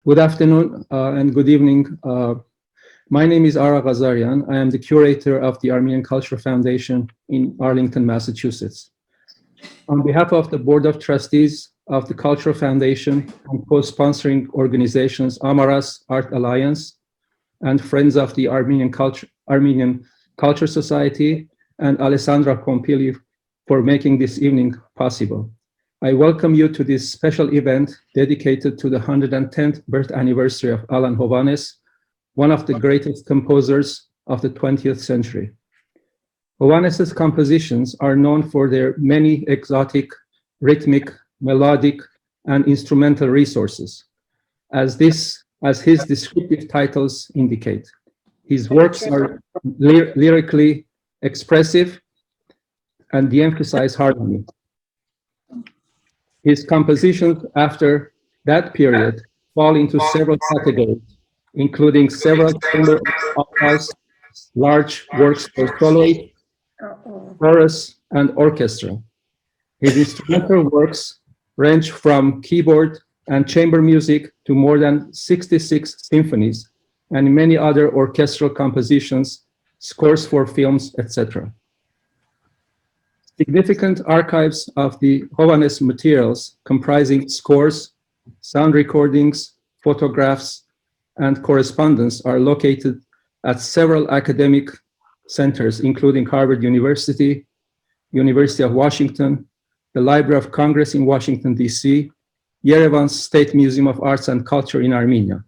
Good afternoon and good evening. My name is Ghazarian. I am the curator of the Armenian Cultural Foundation in Arlington, Massachusetts. On behalf of the Board of Trustees of the Cultural Foundation and co-sponsoring organizations Amaras Art Alliance and Friends of the Armenian Culture Society and Alessandra Pompili for making this evening possible. I welcome you to this special event dedicated to the 110th birth anniversary of Alan Hovhaness, one of the greatest composers of the 20th century. Hovhaness's compositions are known for their many exotic, rhythmic, melodic, and instrumental resources, as his descriptive titles indicate. His works are lyrically expressive and de-emphasize harmony. His compositions after that period fall into several categories, including several chamber operas, large works for soloist, chorus, and orchestra. His instrumental works range from keyboard and chamber music to more than 66 symphonies and many other orchestral compositions, scores for films, etc. Significant archives of the Hovhaness materials comprising scores, sound recordings, photographs, and correspondence are located at several academic centers, including Harvard University, University of Washington, the Library of Congress in Washington, D.C., Yerevan State Museum of Arts and Culture in Armenia.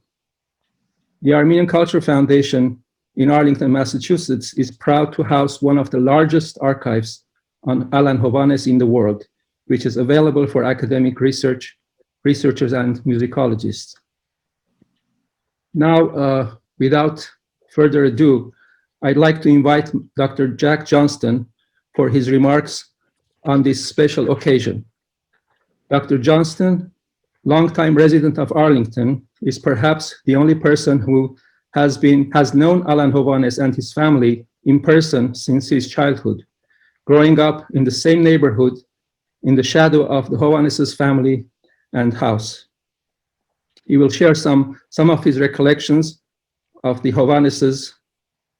The Armenian Culture Foundation in Arlington, Massachusetts is proud to house one of the largest archives on Alan Hovhaness in the world, which is available for academic researchers and musicologists. Now, without further ado, I'd like to invite Dr. Jack Johnston for his remarks on this special occasion. Dr. Johnston, longtime resident of Arlington, is perhaps the only person who has known Alan Hovhaness and his family in person since his childhood, growing up in the same neighborhood in the shadow of the Hovhaness's family and house. He will share some of his recollections of the Hovhannesses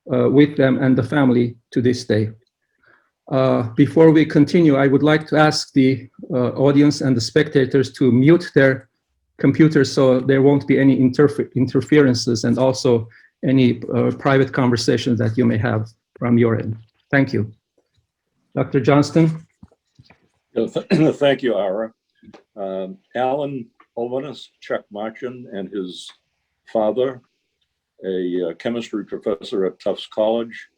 with them and the family to this day. Before we continue, I would like to ask the audience and the spectators to mute their computers so there won't be any interferences and also any private conversations that you may have from your end. Thank you. Dr. Johnston. Thank you, Ara. Alan Hovhaness, Czech Marchin, and his father, a chemistry professor at Tufts College,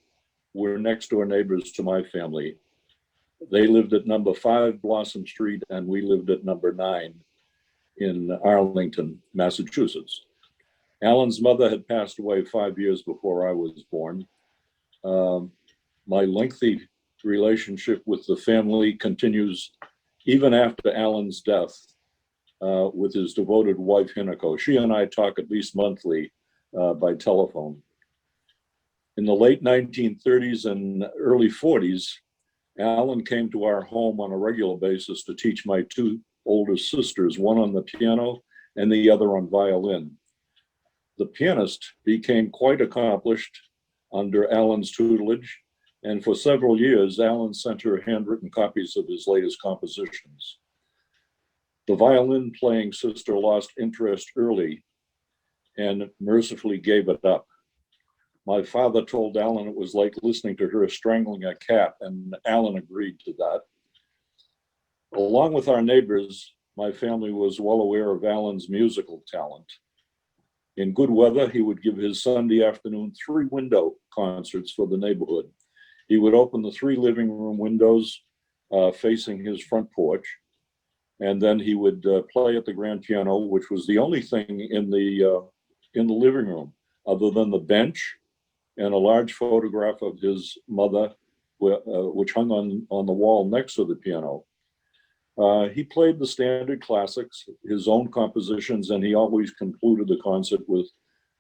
were next door neighbors to my family. They lived at number 5 Blossom Street, and we lived at number 9 in Arlington, Massachusetts. Alan's mother had passed away 5 years before I was born. My lengthy relationship with the family continues even after Alan's death with his devoted wife, Hinako. She and I talk at least monthly by telephone. In the late 1930s and early 40s, Alan came to our home on a regular basis to teach my 2 older sisters, one on the piano and the other on violin. The pianist became quite accomplished under Alan's tutelage, and for several years, Alan sent her handwritten copies of his latest compositions. The violin playing sister lost interest early and mercifully gave it up. My father told Alan it was like listening to her strangling a cat, and Alan agreed to that. Along with our neighbors, my family was well aware of Alan's musical talent. In good weather, he would give his Sunday afternoon 3 window concerts for the neighborhood. He would open the 3 living room windows facing his front porch, and then he would play at the grand piano, which was the only thing in the living room, other than the bench and a large photograph of his mother, which hung on the wall next to the piano. He played the standard classics, his own compositions, and he always concluded the concert with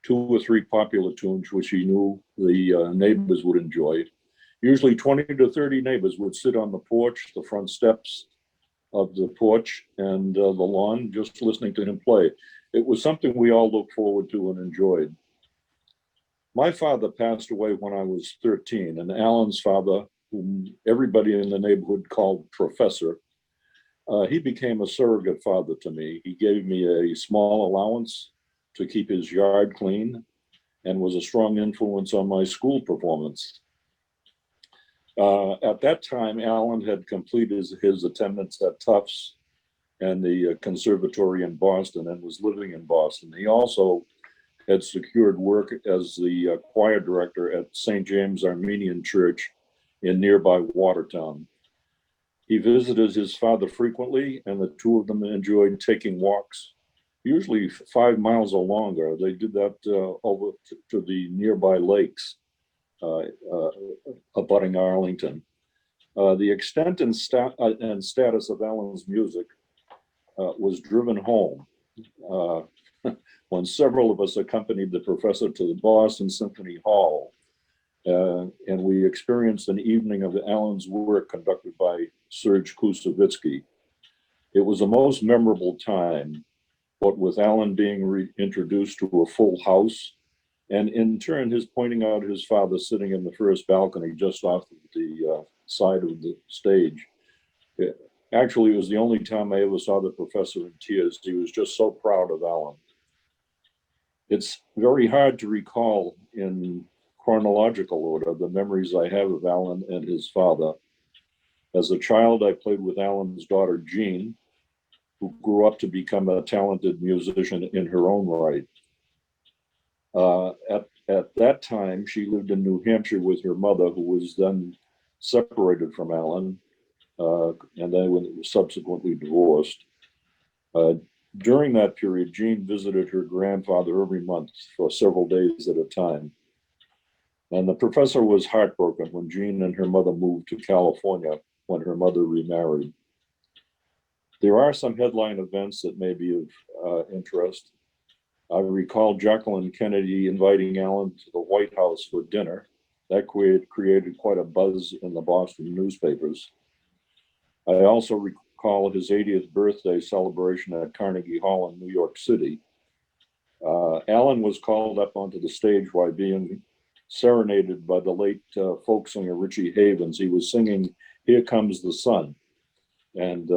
2 or 3 popular tunes, which he knew the neighbors would enjoy. Usually 20 to 30 neighbors would sit on the porch, the front steps of the porch and the lawn, just listening to him play. It was something we all looked forward to and enjoyed. My father passed away when I was 13, and Alan's father, whom everybody in the neighborhood called Professor, he became a surrogate father to me. He gave me a small allowance to keep his yard clean and was a strong influence on my school performance. At that time, Alan had completed his attendance at Tufts and the conservatory in Boston and was living in Boston. He also had secured work as the choir director at St. James Armenian Church in nearby Watertown. He visited his father frequently, and the two of them enjoyed taking walks, usually 5 miles or longer. They did that over to the nearby lakes abutting Arlington. The extent and status of Alan's music was driven home when several of us accompanied the professor to the Boston Symphony Hall, and we experienced an evening of Alan's work conducted by Serge Koussevitzky. It was a most memorable time, what with Alan being introduced to a full house, and in turn, his pointing out his father sitting in the first balcony just off the side of the stage. Actually, it was the only time I ever saw the professor in tears. He was just so proud of Alan. It's very hard to recall in chronological order the memories I have of Alan and his father. As a child, I played with Alan's daughter, Jean, who grew up to become a talented musician in her own right. At that time, she lived in New Hampshire with her mother, who was then separated from Alan, and then was subsequently divorced. During that period, Jean visited her grandfather every month for several days at a time. And the professor was heartbroken when Jean and her mother moved to California when her mother remarried. There are some headline events that may be of interest. I recall Jacqueline Kennedy inviting Alan to the White House for dinner. That created quite a buzz in the Boston newspapers. I also recall his 80th birthday celebration at Carnegie Hall in New York City. Alan was called up onto the stage while being serenaded by the late folk singer Richie Havens. He was singing "Here Comes the Sun," and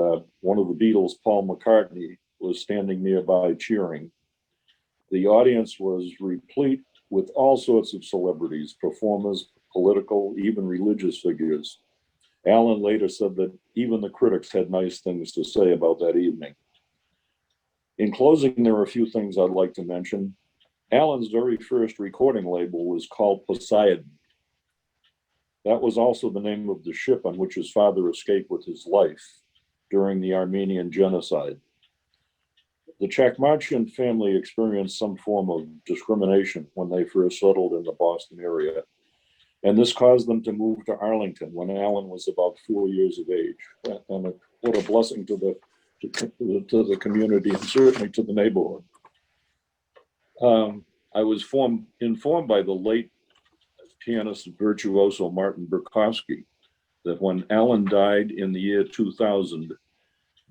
one of the Beatles, Paul McCartney, was standing nearby cheering. The audience was replete with all sorts of celebrities, performers, political, even religious figures. Alan later said that even the critics had nice things to say about that evening. In closing, there are a few things I'd like to mention. Alan's very first recording label was called Poseidon. That was also the name of the ship on which his father escaped with his life during the Armenian genocide. The Chakmachian family experienced some form of discrimination when they first settled in the Boston area, and this caused them to move to Arlington when Alan was about 4 years of age. And what a blessing to the community and certainly to the neighborhood. I was informed by the late pianist virtuoso Martin Burkowski that when Alan died in the year 2000,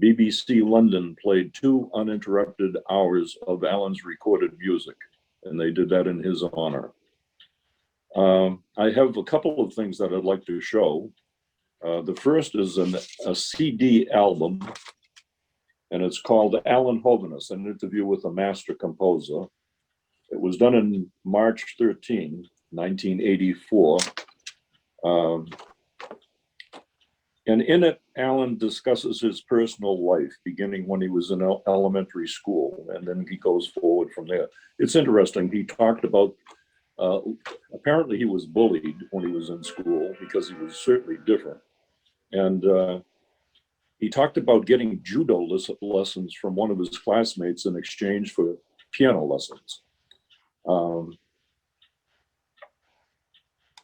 BBC London played 2 uninterrupted hours of Alan's recorded music, and they did that in his honor. I have a couple of things that I'd like to show. The first is a CD album, and it's called Alan Hovhaness, an interview with a master composer. It was done in March 13, 1984. And in it, Alan discusses his personal life, beginning when he was in elementary school, and then he goes forward from there. It's interesting. He talked about, apparently he was bullied when he was in school because he was certainly different. And he talked about getting judo lessons from one of his classmates in exchange for piano lessons.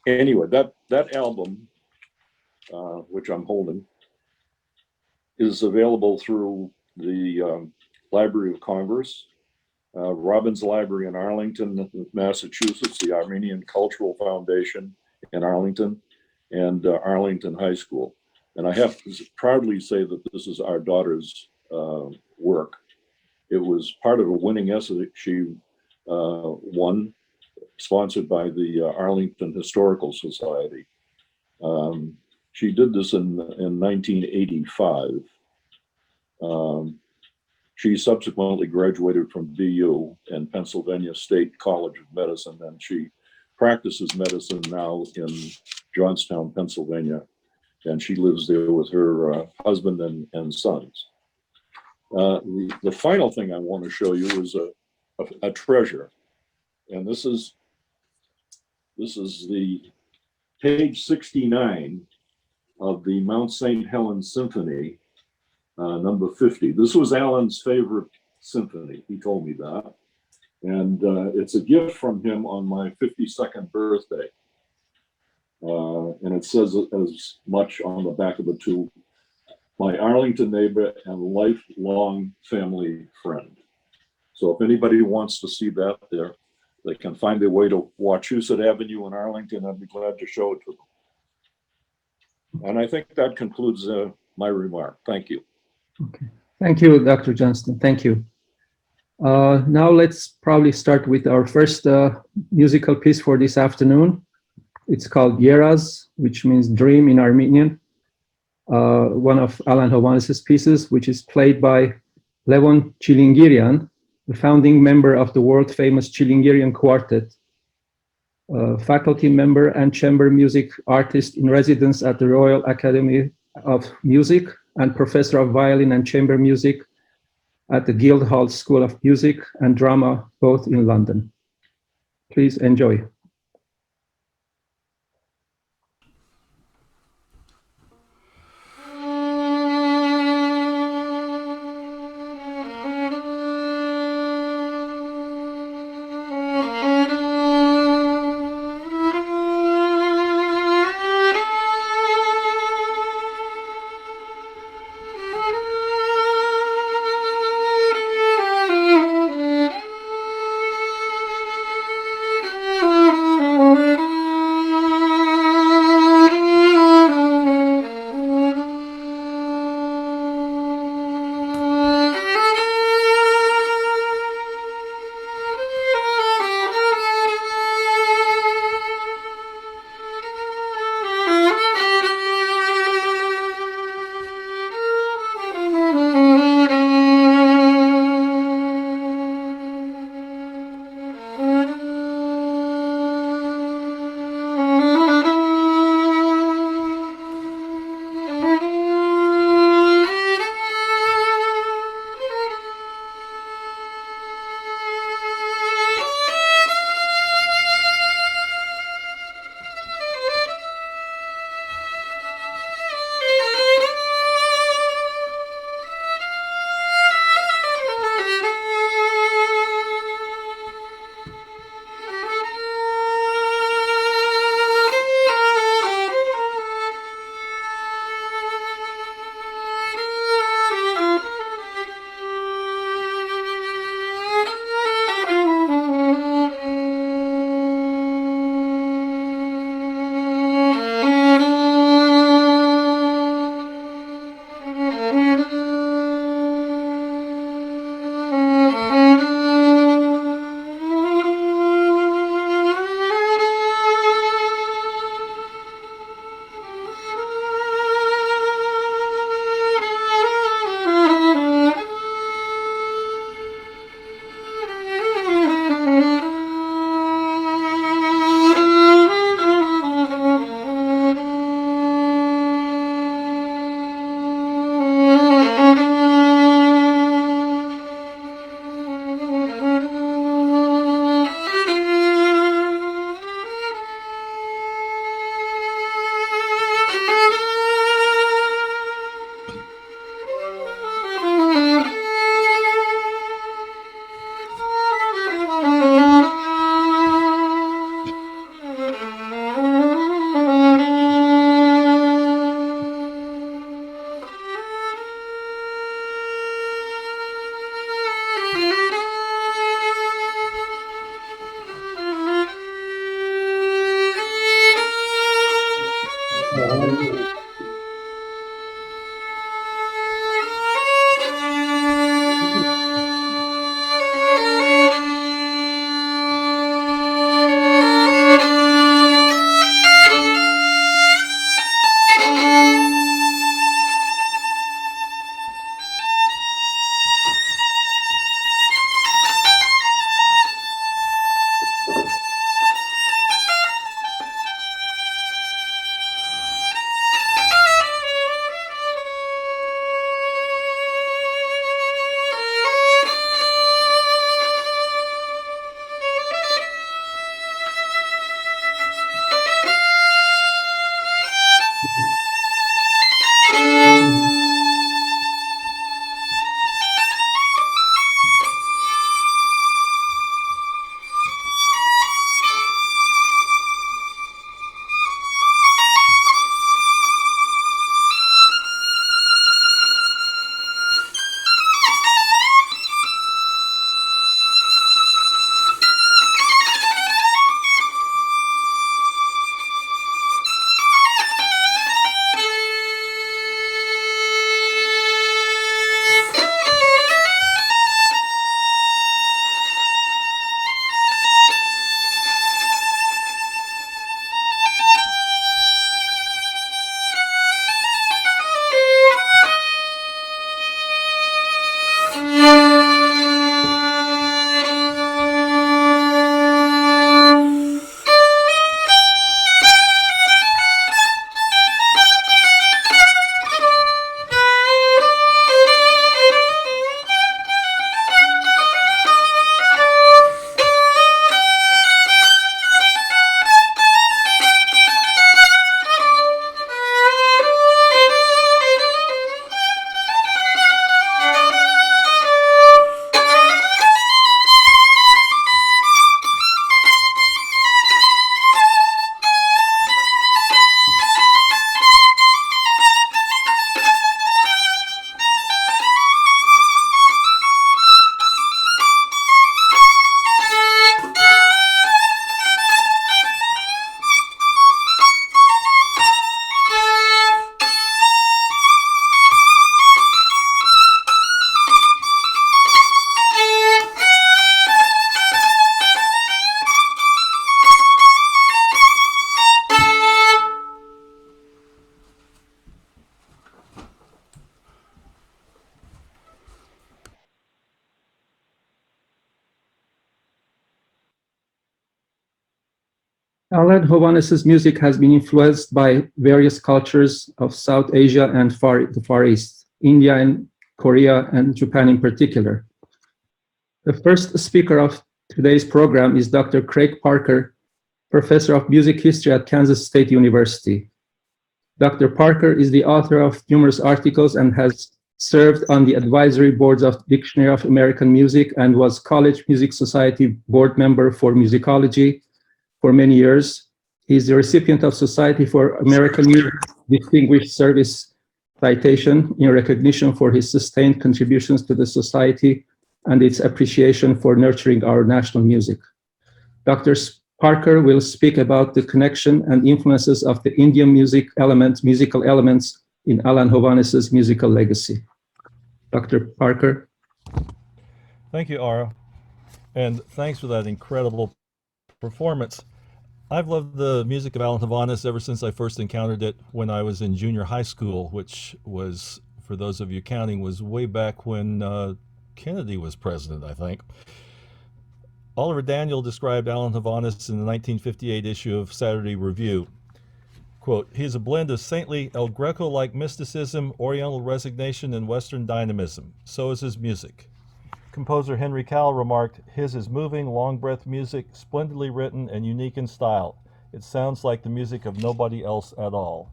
Anyway, that album, which I'm holding, is available through the Library of Congress, Robbins Library in Arlington, Massachusetts, the Armenian Cultural Foundation in Arlington, and Arlington High School. And I have to proudly say that this is our daughter's work. It was part of a winning essay that she won, sponsored by the Arlington Historical Society. She did this in 1985. She subsequently graduated from BU and Pennsylvania State College of Medicine, and she practices medicine now in Johnstown, Pennsylvania, and she lives there with her husband and sons. The final thing I want to show you is a treasure, and this is the page 69 of the Mount St. Helens Symphony, number 50. This was Alan's favorite symphony. He told me that. And it's a gift from him on my 52nd birthday. And it says as much on the back of the tube: my Arlington neighbor and lifelong family friend. So if anybody wants to see that there, they can find their way to Wachusett Avenue in Arlington. I'd be glad to show it to them. And I think that concludes my remark. Thank you. Okay. Thank you, Dr. Johnston. Thank you. Now let's probably start with our first musical piece for this afternoon. It's called Yeraz, which means dream in Armenian. One of Alan Hovhaness' pieces, which is played by Levon Chilingirian, the founding member of the world-famous Chilingirian Quartet, faculty member and chamber music artist in residence at the Royal Academy of Music, and professor of violin and chamber music at the Guildhall School of Music and Drama, both in London. Please enjoy. Alan Hovhaness's music has been influenced by various cultures of South Asia and the Far East, India and Korea and Japan in particular. The first speaker of today's program is Dr. Craig Parker, Professor of Music History at Kansas State University. Dr. Parker is the author of numerous articles and has served on the advisory boards of Dictionary of American Music and was College Music Society board member for musicology for many years. He is the recipient of Society for American Music Distinguished Service Citation in recognition for his sustained contributions to the Society and its appreciation for nurturing our national music. Dr. Parker will speak about the connection and influences of the Indian musical elements in Alan Hovhaness's musical legacy. Dr. Parker. Thank you, Ara, and thanks for that incredible performance. I've loved the music of Alan Hovhaness ever since I first encountered it when I was in junior high school, which was, for those of you counting, was way back when Kennedy was president, I think. Oliver Daniel described Alan Hovhaness in the 1958 issue of Saturday Review. Quote, "He is a blend of saintly El Greco-like mysticism, Oriental resignation, and Western dynamism. So is his music." Composer Henry Cowell remarked, "His is moving, long-breath music, splendidly written and unique in style. It sounds like the music of nobody else at all."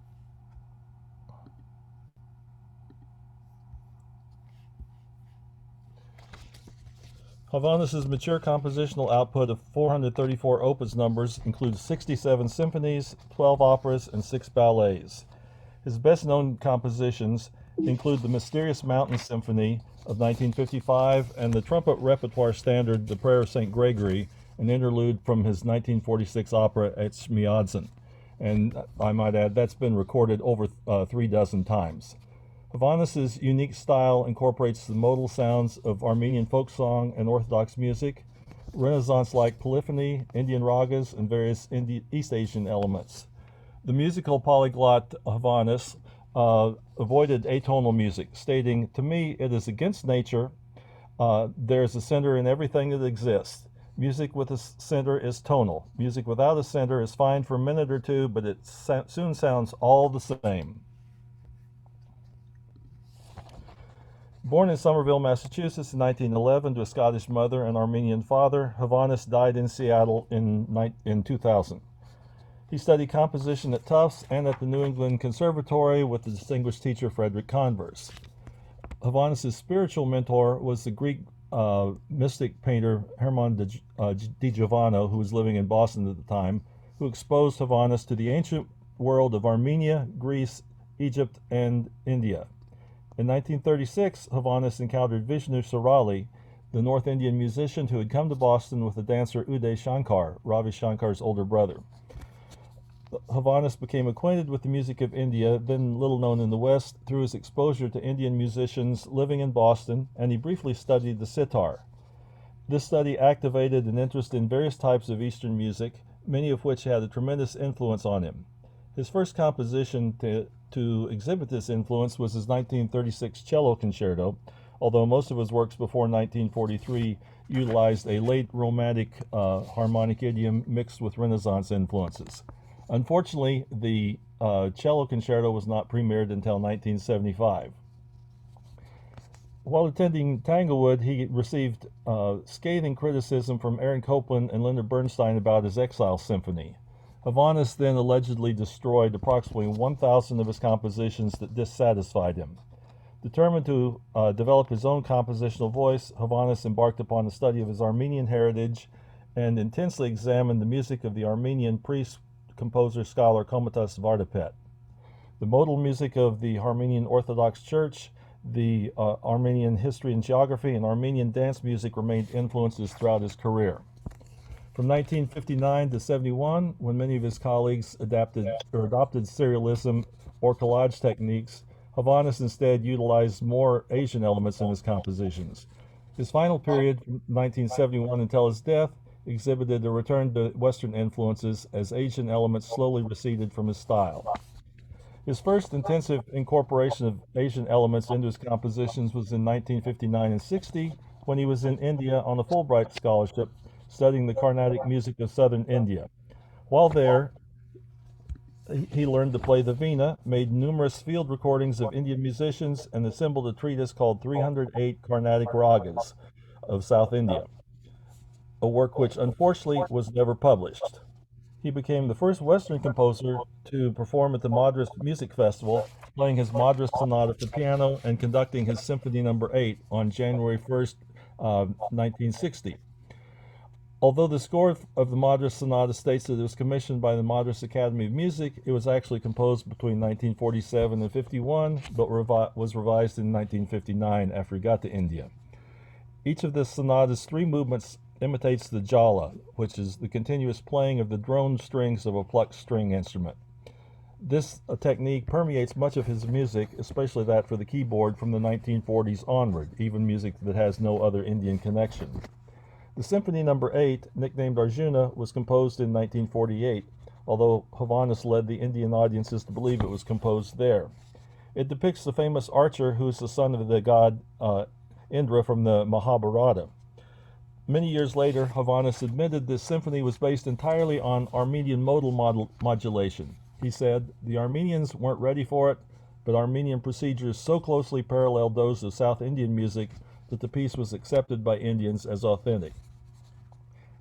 Hovhaness's mature compositional output of 434 opus numbers includes 67 symphonies, 12 operas, and 6 ballets. His best-known compositions include the Mysterious Mountain Symphony of 1955 and the trumpet repertoire standard, The Prayer of St. Gregory, an interlude from his 1946 opera at Johnston. And I might add, that's been recorded over 3 dozen times. Hovhaness's unique style incorporates the modal sounds of Armenian folk song and Orthodox music, Renaissance-like polyphony, Indian ragas, and various East Asian elements. The musical polyglot Hovhaness avoided atonal music, stating, "To me, it is against nature. There is a center in everything that exists. Music with a center is tonal. Music without a center is fine for a minute or two, but it soon sounds all the same." Born in Somerville, Massachusetts in 1911 to a Scottish mother and Armenian father, Hovhaness died in Seattle in 2000. He studied composition at Tufts and at the New England Conservatory with the distinguished teacher Frederick Converse. Hovhaness' spiritual mentor was the Greek mystic painter Hermann di Giovanni, who was living in Boston at the time, who exposed Hovhaness to the ancient world of Armenia, Greece, Egypt, and India. In 1936, Hovhaness encountered Vishnu Sarali, the North Indian musician who had come to Boston with the dancer Uday Shankar, Ravi Shankar's older brother. Hovhaness became acquainted with the music of India, then little known in the West, through his exposure to Indian musicians living in Boston, and he briefly studied the sitar. This study activated an interest in various types of Eastern music, many of which had a tremendous influence on him. His first composition to exhibit this influence was his 1936 cello concerto, although most of his works before 1943 utilized a late Romantic harmonic idiom mixed with Renaissance influences. Unfortunately, the cello concerto was not premiered until 1975. While attending Tanglewood, he received scathing criticism from Aaron Copland and Leonard Bernstein about his Exile Symphony. Hovhaness then allegedly destroyed approximately 1,000 of his compositions that dissatisfied him. Determined to develop his own compositional voice, Hovhaness embarked upon the study of his Armenian heritage and intensely examined the music of the Armenian priest, composer, scholar Komitas Vardapet. The modal music of the Armenian Orthodox Church, the Armenian history and geography, and Armenian dance music remained influences throughout his career. From 1959 to 71, when many of his colleagues adopted serialism or collage techniques, Hovhaness instead utilized more Asian elements in his compositions. His final period, from 1971 until his death, exhibited a return to Western influences as Asian elements slowly receded from his style. His first intensive incorporation of Asian elements into his compositions was in 1959 and 60, when he was in India on a Fulbright scholarship, studying the Carnatic music of southern India. While there, he learned to play the veena, made numerous field recordings of Indian musicians, and assembled a treatise called 308 Carnatic Ragas of South India, a work which unfortunately was never published. He became the first Western composer to perform at the Madras Music Festival, playing his Madras Sonata for piano and conducting his Symphony No. 8 on January 1st, 1960. Although the score of the Madras Sonata states that it was commissioned by the Madras Academy of Music, it was actually composed between 1947 and 51, but was revised in 1959 after he got to India. Each of the sonata's three movements imitates the jala, which is the continuous playing of the droned strings of a plucked string instrument. This technique permeates much of his music, especially that for the keyboard from the 1940s onward, even music that has no other Indian connection. The Symphony No. 8, nicknamed Arjuna, was composed in 1948, although Hovhaness led the Indian audiences to believe it was composed there. It depicts the famous archer who is the son of the god Indra from the Mahabharata. Many years later, Hovhaness admitted this symphony was based entirely on Armenian modal modulation. He said, "The Armenians weren't ready for it, but Armenian procedures so closely paralleled those of South Indian music that the piece was accepted by Indians as authentic."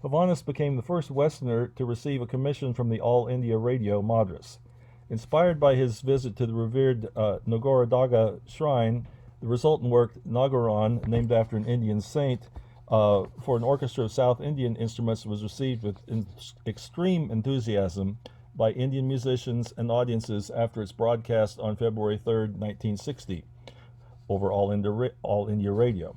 Hovhaness became the first Westerner to receive a commission from the All India Radio, Madras. Inspired by his visit to the revered Nagoradhaga shrine, the resultant work, Nagaran, named after an Indian saint, for an orchestra of South Indian instruments, was received with extreme enthusiasm by Indian musicians and audiences after its broadcast on February 3rd, 1960, over All India Radio.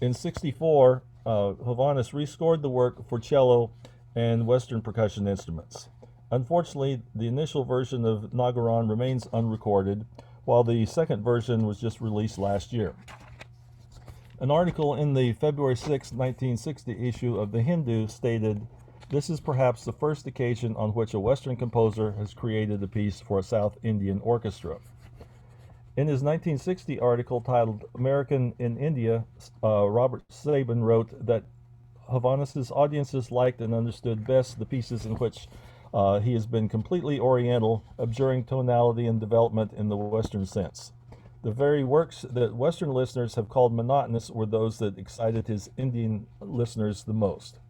In 1964, Hovhaness rescored the work for cello and Western percussion instruments. Unfortunately, the initial version of Nagaran remains unrecorded, while the second version was just released last year. An article in the February 6, 1960 issue of The Hindu stated, "This is perhaps the first occasion on which a Western composer has created a piece for a South Indian orchestra." In his 1960 article titled American in India, Robert Sabin wrote that Hovhaness's audiences liked and understood best the pieces in which he has been completely Oriental, abjuring tonality and development in the Western sense. The very works that Western listeners have called monotonous were those that excited his Indian listeners the most.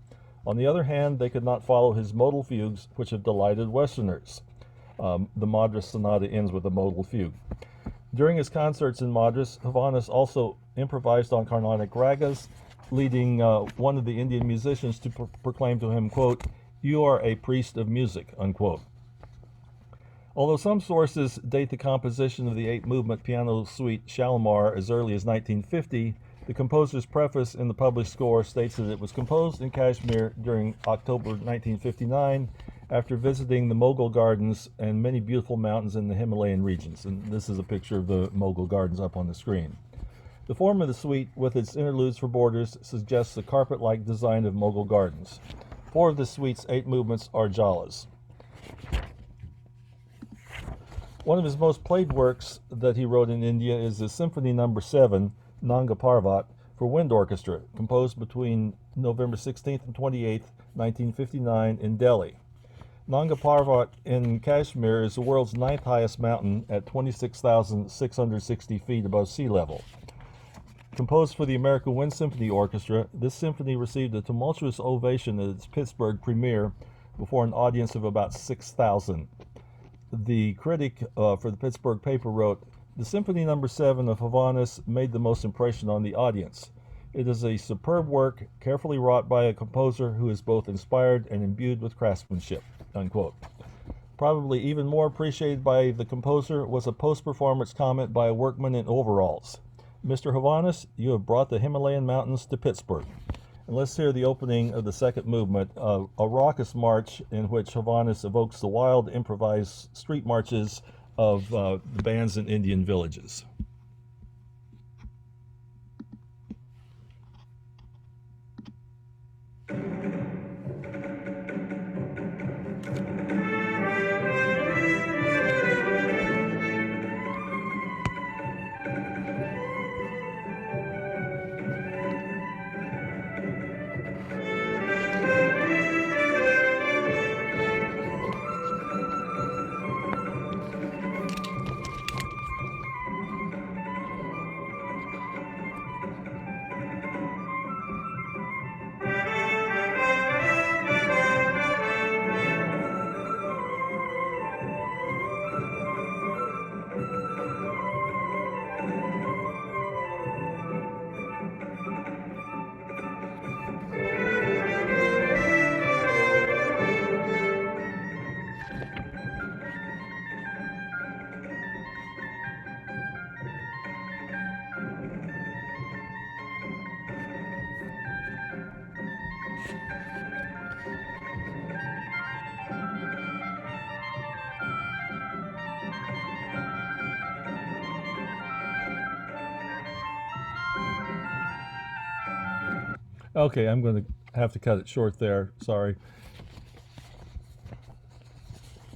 On the other hand, they could not follow his modal fugues, which have delighted Westerners. The Madras Sonata ends with a modal fugue. During his concerts in Madras, Hovhaness also improvised on Carnatic ragas, leading one of the Indian musicians to proclaim to him, quote, "You are a priest of music," unquote. Although some sources date the composition of the 8-movement piano suite Shalimar as early as 1950, the composer's preface in the published score states that it was composed in Kashmir during October 1959 after visiting the Mughal Gardens and many beautiful mountains in the Himalayan regions. And this is a picture of the Mughal Gardens up on the screen. The form of the suite, with its interludes for borders, suggests the carpet-like design of Mughal Gardens. 4 of the suite's 8 movements are jalas. One of his most played works that he wrote in India is the Symphony No. 7, Nanga Parvat, for wind orchestra, composed between November 16th and 28th, 1959 in Delhi. Nanga Parvat in Kashmir is the world's 9th highest mountain at 26,660 feet above sea level. Composed for the American Wind Symphony Orchestra, this symphony received a tumultuous ovation at its Pittsburgh premiere before an audience of about 6,000. The critic for the Pittsburgh paper wrote, "The Symphony No. 7 of Hovhaness made the most impression on the audience. It is a superb work, carefully wrought by a composer who is both inspired and imbued with craftsmanship," unquote. Probably even more appreciated by the composer was a post-performance comment by a workman in overalls. "Mr. Hovhaness, you have brought the Himalayan mountains to Pittsburgh." And let's hear the opening of the second movement, a raucous march in which Hovhaness evokes the wild improvised street marches of the bands in Indian villages. Okay, I'm going to have to cut it short there. Sorry.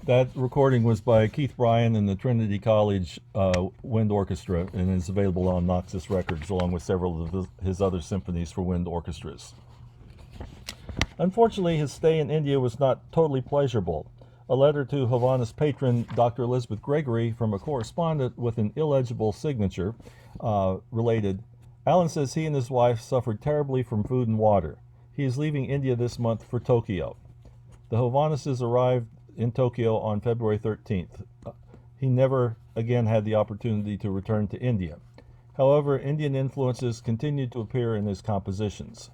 That recording was by Keith Bryan and the Trinity College Wind Orchestra and is available on Noxus Records along with several of his other symphonies for wind orchestras. Unfortunately, his stay in India was not totally pleasurable. A letter to Hovhaness' patron, Dr. Elizabeth Gregory, from a correspondent with an illegible signature, related, "Alan says he and his wife suffered terribly from food and water. He is leaving India this month for Tokyo." The Hovhannesses arrived in Tokyo on February 13th. He never again had the opportunity to return to India. However, Indian influences continued to appear in his compositions.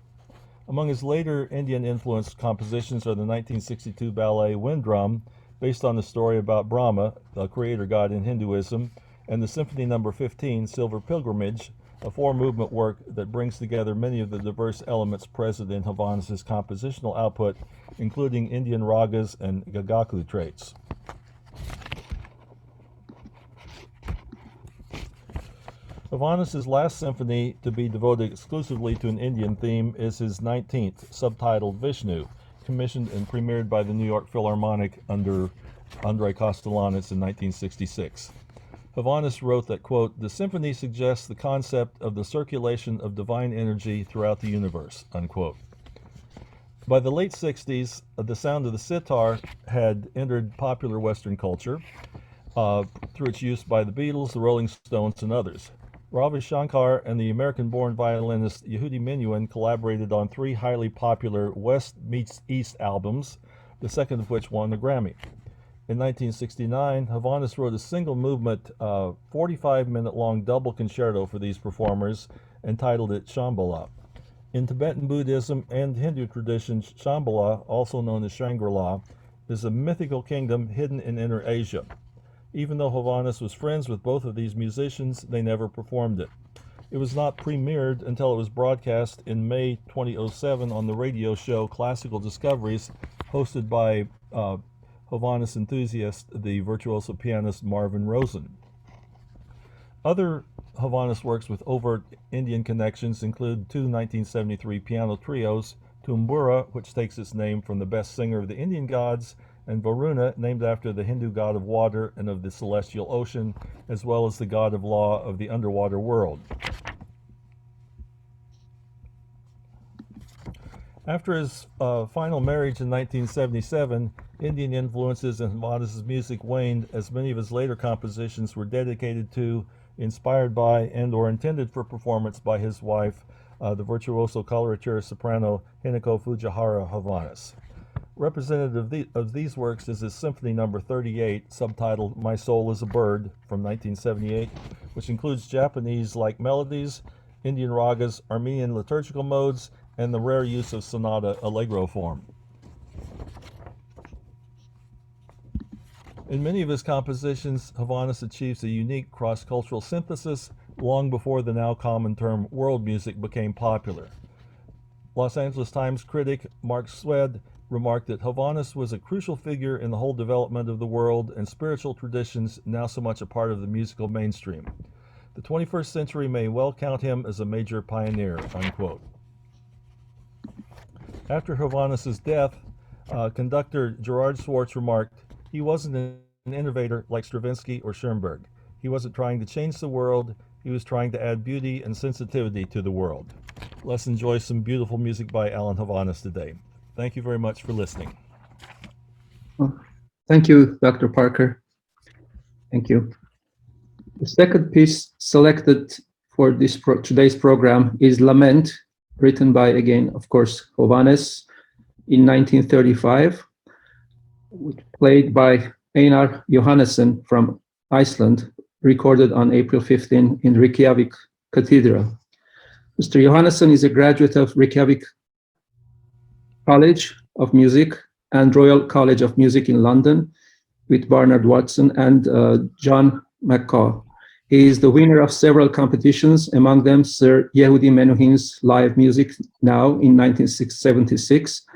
Among his later Indian-influenced compositions are the 1962 ballet Wind Drum, based on the story about Brahma, the creator god in Hinduism, and the Symphony No. 15, Silver Pilgrimage, a 4-movement work that brings together many of the diverse elements present in Hovhaness' compositional output, including Indian ragas and gagaku traits. Hovhaness' last symphony to be devoted exclusively to an Indian theme is his 19th, subtitled Vishnu, commissioned and premiered by the New York Philharmonic under Andrei Kostelanetz in 1966. Hovhaness wrote that, quote, "The symphony suggests the concept of the circulation of divine energy throughout the universe," unquote. By the late 60s, the sound of the sitar had entered popular Western culture through its use by the Beatles, the Rolling Stones, and others. Ravi Shankar and the American-born violinist Yehudi Menuhin collaborated on 3 highly popular West Meets East albums, the second of which won a Grammy. In 1969, Hovhaness wrote a single-movement, 45-minute-long double concerto for these performers, entitled it Shambhala. In Tibetan Buddhism and Hindu traditions, Shambhala, also known as Shangri-La, is a mythical kingdom hidden in Inner Asia. Even though Hovhaness was friends with both of these musicians, they never performed it. It was not premiered until it was broadcast in May 2007 on the radio show Classical Discoveries, hosted by Hovhaness enthusiast, the virtuoso pianist Marvin Rosen. Other Hovhaness works with overt Indian connections include 2 1973 piano trios, Tumbura, which takes its name from the best singer of the Indian gods, and Varuna, named after the Hindu god of water and of the celestial ocean, as well as the god of law of the underwater world. After his final marriage in 1977, Indian influences in Hovhaness's music waned, as many of his later compositions were dedicated to, inspired by, and or intended for performance by his wife, the virtuoso coloratura soprano Hinako Fujihara Hovhaness. Representative of these works is his Symphony No. 38, subtitled My Soul is a Bird, from 1978, which includes Japanese-like melodies, Indian ragas, Armenian liturgical modes, and the rare use of sonata allegro form. In many of his compositions, Hovhaness achieves a unique cross-cultural synthesis long before the now common term world music became popular. Los Angeles Times critic Mark Swed remarked that Hovhaness was a crucial figure in the whole development of the world and spiritual traditions now so much a part of the musical mainstream. The 21st century may well count him as a major pioneer, unquote. After Hovhaness's death, conductor Gerard Swartz remarked, "He wasn't an innovator like Stravinsky or Schoenberg. He wasn't trying to change the world, he was trying to add beauty and sensitivity to the world." Let's enjoy some beautiful music by Alan Hovhaness today. Thank you very much for listening. Thank you, Dr. Parker. Thank you. The second piece selected for this today's program is Lament, written by, again, of course, Hovhaness in 1935, played by Einar Johannesson from Iceland, recorded on April 15 in Reykjavik Cathedral. Mr. Johannesson is a graduate of Reykjavik College of Music and Royal College of Music in London with Barnard Watson and John McCaw. He is the winner of several competitions, among them Sir Yehudi Menuhin's Live Music Now in 1976,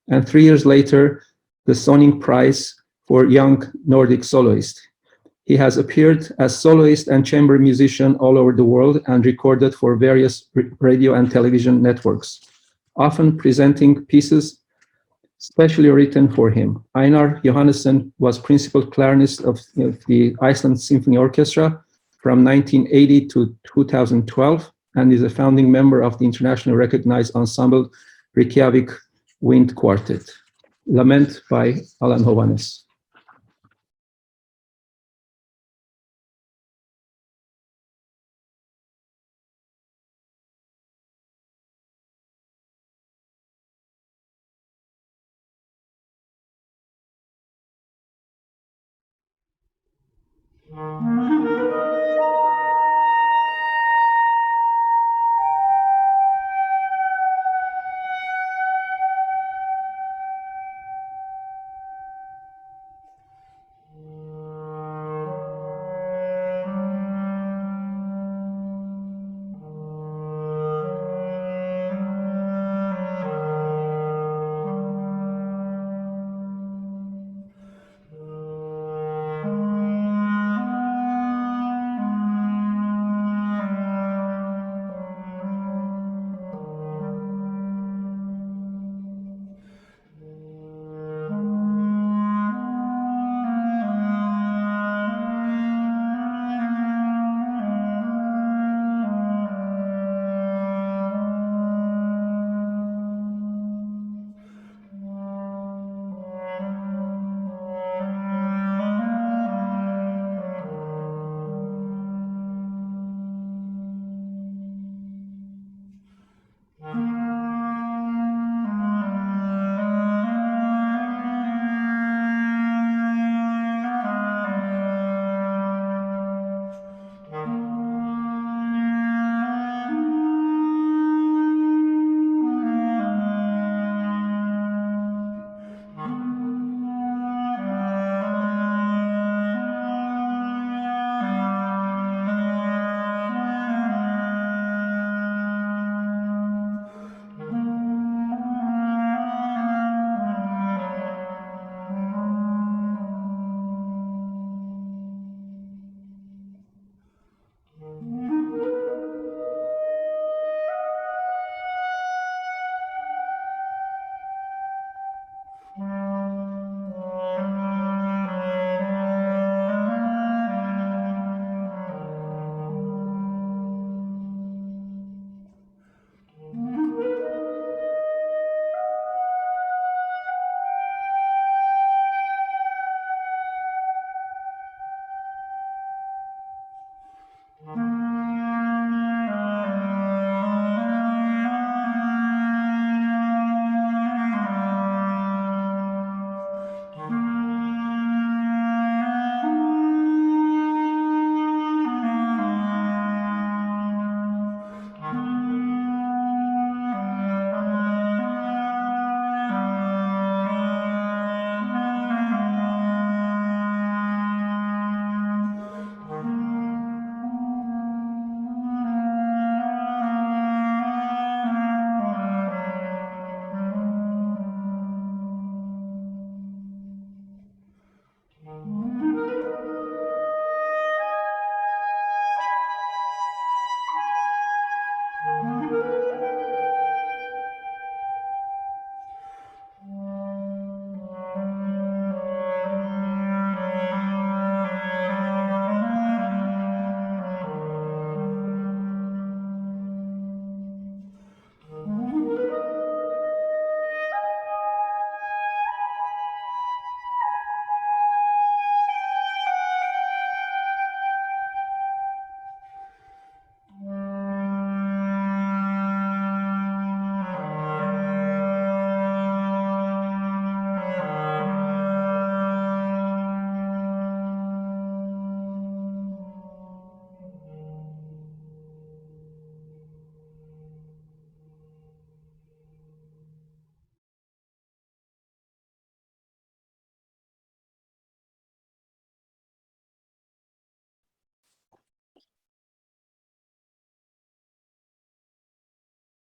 and 3 years later, the Sonning Prize for Young Nordic Soloist. He has appeared as soloist and chamber musician all over the world and recorded for various radio and television networks, often presenting pieces specially written for him. Einar Johannesson was principal clarinist of the Iceland Symphony Orchestra from 1980 to 2012 and is a founding member of the internationally recognized ensemble Reykjavik Wind Quartet. Lament by Alan Hovhaness.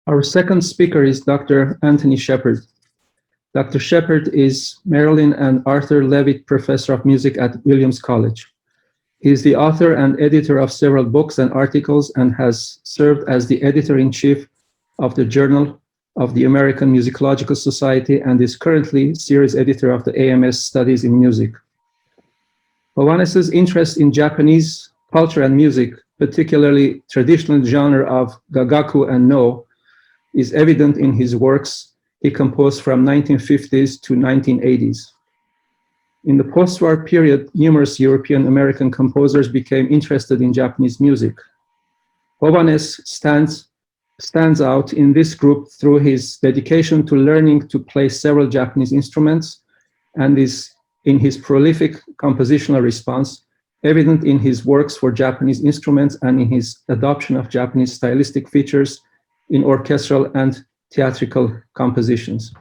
Our second speaker is Dr. Anthony Sheppard. Dr. Sheppard is Marilyn and Arthur Levitt Professor of Music at Williams College. He is the author and editor of several books and articles and has served as the editor-in-chief of the Journal of the American Musicological Society and is currently series editor of the AMS Studies in Music. Hovhaness's interest in Japanese culture and music, particularly traditional genre of gagaku and no, is evident in his works he composed from 1950s to 1980s. In the post-war period, numerous European American composers became interested in Japanese music. Hovhaness stands out in this group through his dedication to learning to play several Japanese instruments and is in his prolific compositional response, evident in his works for Japanese instruments and in his adoption of Japanese stylistic features in orchestral and theatrical compositions.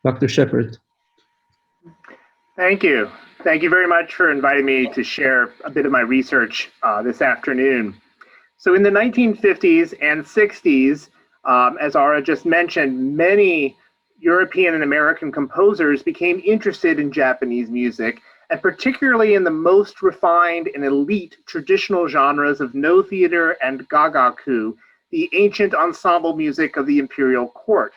Dr. Sheppard. Thank you. Thank you very much for inviting me to share a bit of my research this afternoon. So in the 1950s and 60s, as Ara just mentioned, many European and American composers became interested in Japanese music, and particularly in the most refined and elite traditional genres of no theater and gagaku, the ancient ensemble music of the imperial court.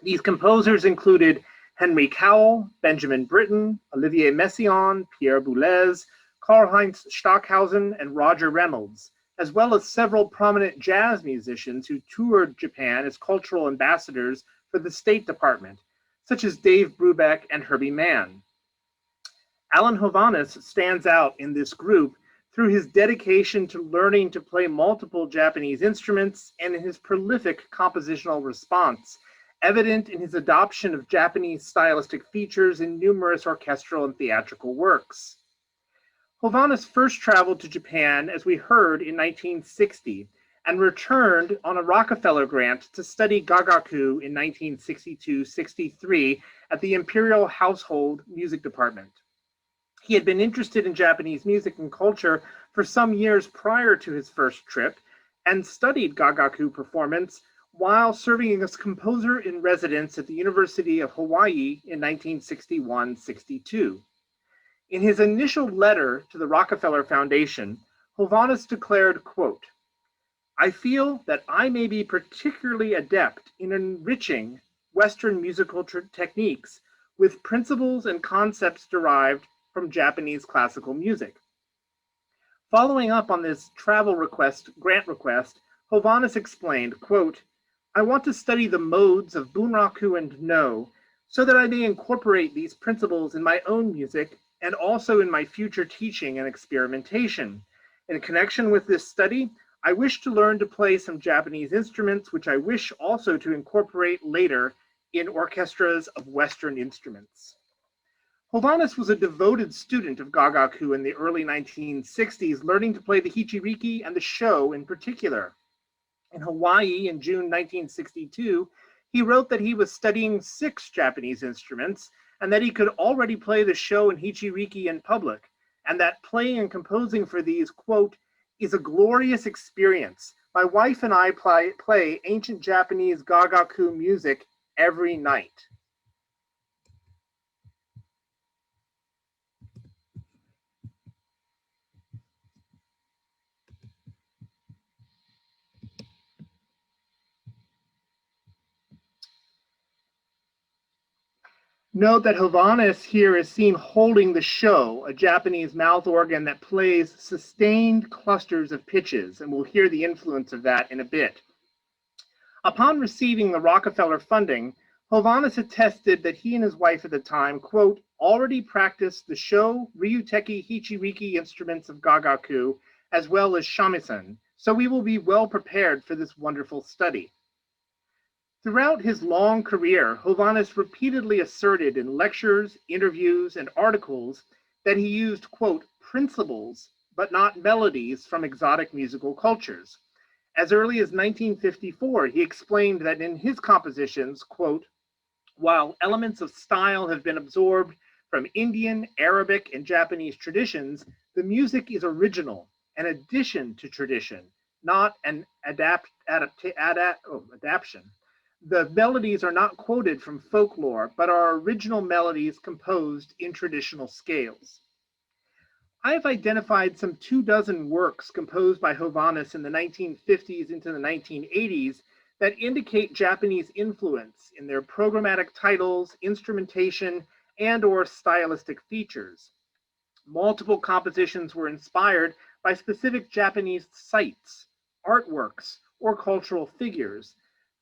These composers included Henry Cowell, Benjamin Britten, Olivier Messiaen, Pierre Boulez, Karl-Heinz Stockhausen, and Roger Reynolds, as well as several prominent jazz musicians who toured Japan as cultural ambassadors for the State Department, such as Dave Brubeck and Herbie Mann. Alan Hovhaness stands out in this group through his dedication to learning to play multiple Japanese instruments and in his prolific compositional response, evident in his adoption of Japanese stylistic features in numerous orchestral and theatrical works. Hovhaness first traveled to Japan, as we heard, in 1960, and returned on a Rockefeller grant to study gagaku in 1962-63 at the Imperial Household Music Department. He had been interested in Japanese music and culture for some years prior to his first trip and studied gagaku performance while serving as composer in residence at the University of Hawaii in 1961-62. In his initial letter to the Rockefeller Foundation, Hovhaness declared, quote, "I feel that I may be particularly adept in enriching Western musical techniques with principles and concepts derived from Japanese classical music." Following up on this grant request, Hovhaness explained, quote, "I want to study the modes of bunraku and no, so that I may incorporate these principles in my own music and also in my future teaching and experimentation. In connection with this study, I wish to learn to play some Japanese instruments, which I wish also to incorporate later in orchestras of Western instruments." Hovhaness was a devoted student of gagaku in the early 1960s, learning to play the hichiriki and the sho in particular. In Hawaii in June 1962, he wrote that he was studying 6 Japanese instruments and that he could already play the sho and hichiriki in public, and that playing and composing for these, quote, "is a glorious experience. My wife and I play ancient Japanese gagaku music every night." Note that Hovhaness here is seen holding the sho, a Japanese mouth organ that plays sustained clusters of pitches, and we'll hear the influence of that in a bit. Upon receiving the Rockefeller funding, Hovhaness attested that he and his wife at the time, quote, "already practiced the sho, ryuteki, hichiriki instruments of gagaku, as well as shamisen, so we will be well prepared for this wonderful study." Throughout his long career, Hovhaness repeatedly asserted in lectures, interviews, and articles that he used, quote, "principles, but not melodies from exotic musical cultures." As early as 1954, he explained that in his compositions, quote, "while elements of style have been absorbed from Indian, Arabic, and Japanese traditions, the music is original, an addition to tradition, not an adaptation. The melodies are not quoted from folklore, but are original melodies composed in traditional scales. I have identified some 24 works composed by Hovhaness in the 1950s into the 1980s that indicate Japanese influence in their programmatic titles, instrumentation, and/or stylistic features. Multiple compositions were inspired by specific Japanese sites, artworks, or cultural figures.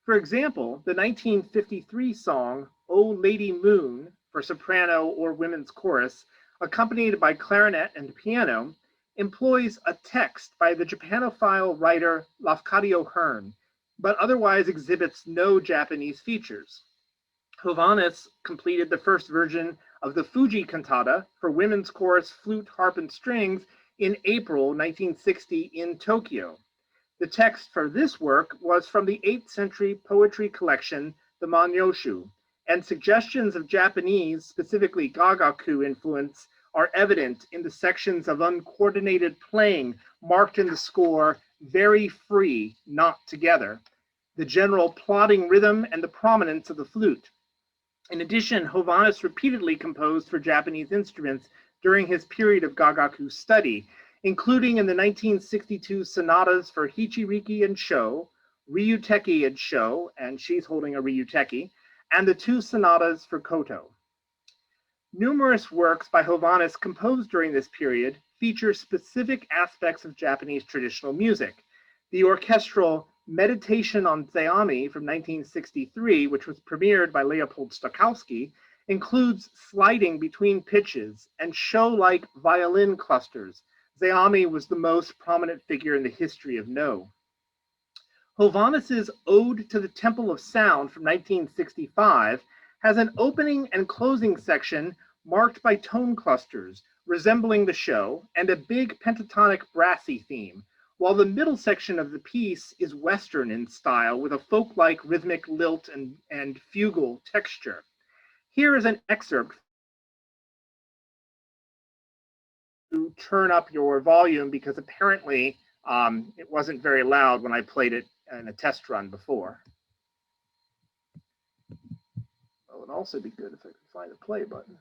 For example, the 1953 song, "O Lady Moon," for soprano or women's chorus, accompanied by clarinet and piano, employs a text by the Japanophile writer Lafcadio Hearn, but otherwise exhibits no Japanese features. Hovhaness completed the first version of the Fuji cantata for women's chorus, flute, harp, and strings in April 1960 in Tokyo. The text for this work was from the 8th century poetry collection, the Manyoshu, and suggestions of Japanese, specifically Gagaku influence, are evident in the sections of uncoordinated playing marked in the score, "very free, not together," the general plodding rhythm, and the prominence of the flute. In addition, Hovhaness repeatedly composed for Japanese instruments during his period of Gagaku study, including in the 1962 sonatas for Hichiriki and Sho, Ryuteki and Sho, and she's holding a Ryuteki, and the 2 sonatas for Koto. Numerous works by Hovhaness composed during this period feature specific aspects of Japanese traditional music. The orchestral Meditation on Zeami from 1963, which was premiered by Leopold Stokowski, includes sliding between pitches and show-like violin clusters. Zeami was the most prominent figure in the history of No. Hovhaness's Ode to the Temple of Sound from 1965 has an opening and closing section marked by tone clusters resembling the show and a big pentatonic brassy theme, while the middle section of the piece is Western in style with a folk-like rhythmic lilt and fugal texture. Here is an excerpt to turn up your volume because apparently it wasn't very loud when I played it in a test run before. It would also be good if I could find the play button.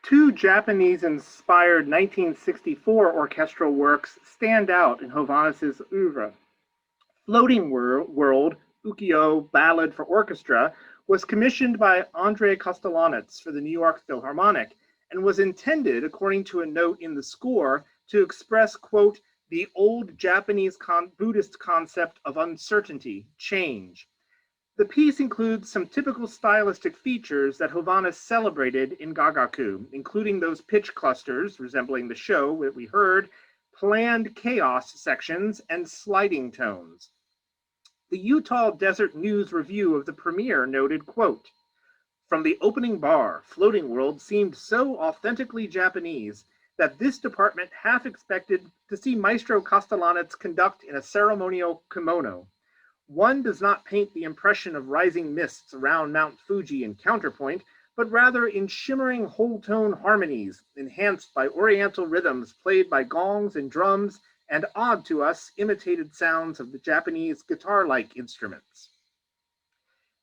Two Japanese-inspired 1964 orchestral works stand out in Hovhaness's oeuvre. Floating World, Ukiyo Ballad for Orchestra, was commissioned by Andrei Kostelanetz for the New York Philharmonic and was intended, according to a note in the score, to express, quote, the old Japanese Buddhist concept of uncertainty, change. The piece includes some typical stylistic features that Hovhaness celebrated in Gagaku, including those pitch clusters resembling the show that we heard, planned chaos sections, and sliding tones. The Utah Desert News review of the premiere noted, quote, from the opening bar, Floating World seemed so authentically Japanese that this department half expected to see Maestro Kostelanetz conduct in a ceremonial kimono. One does not paint the impression of rising mists around Mount Fuji in counterpoint, but rather in shimmering whole-tone harmonies enhanced by oriental rhythms played by gongs and drums and odd to us imitated sounds of the Japanese guitar-like instruments.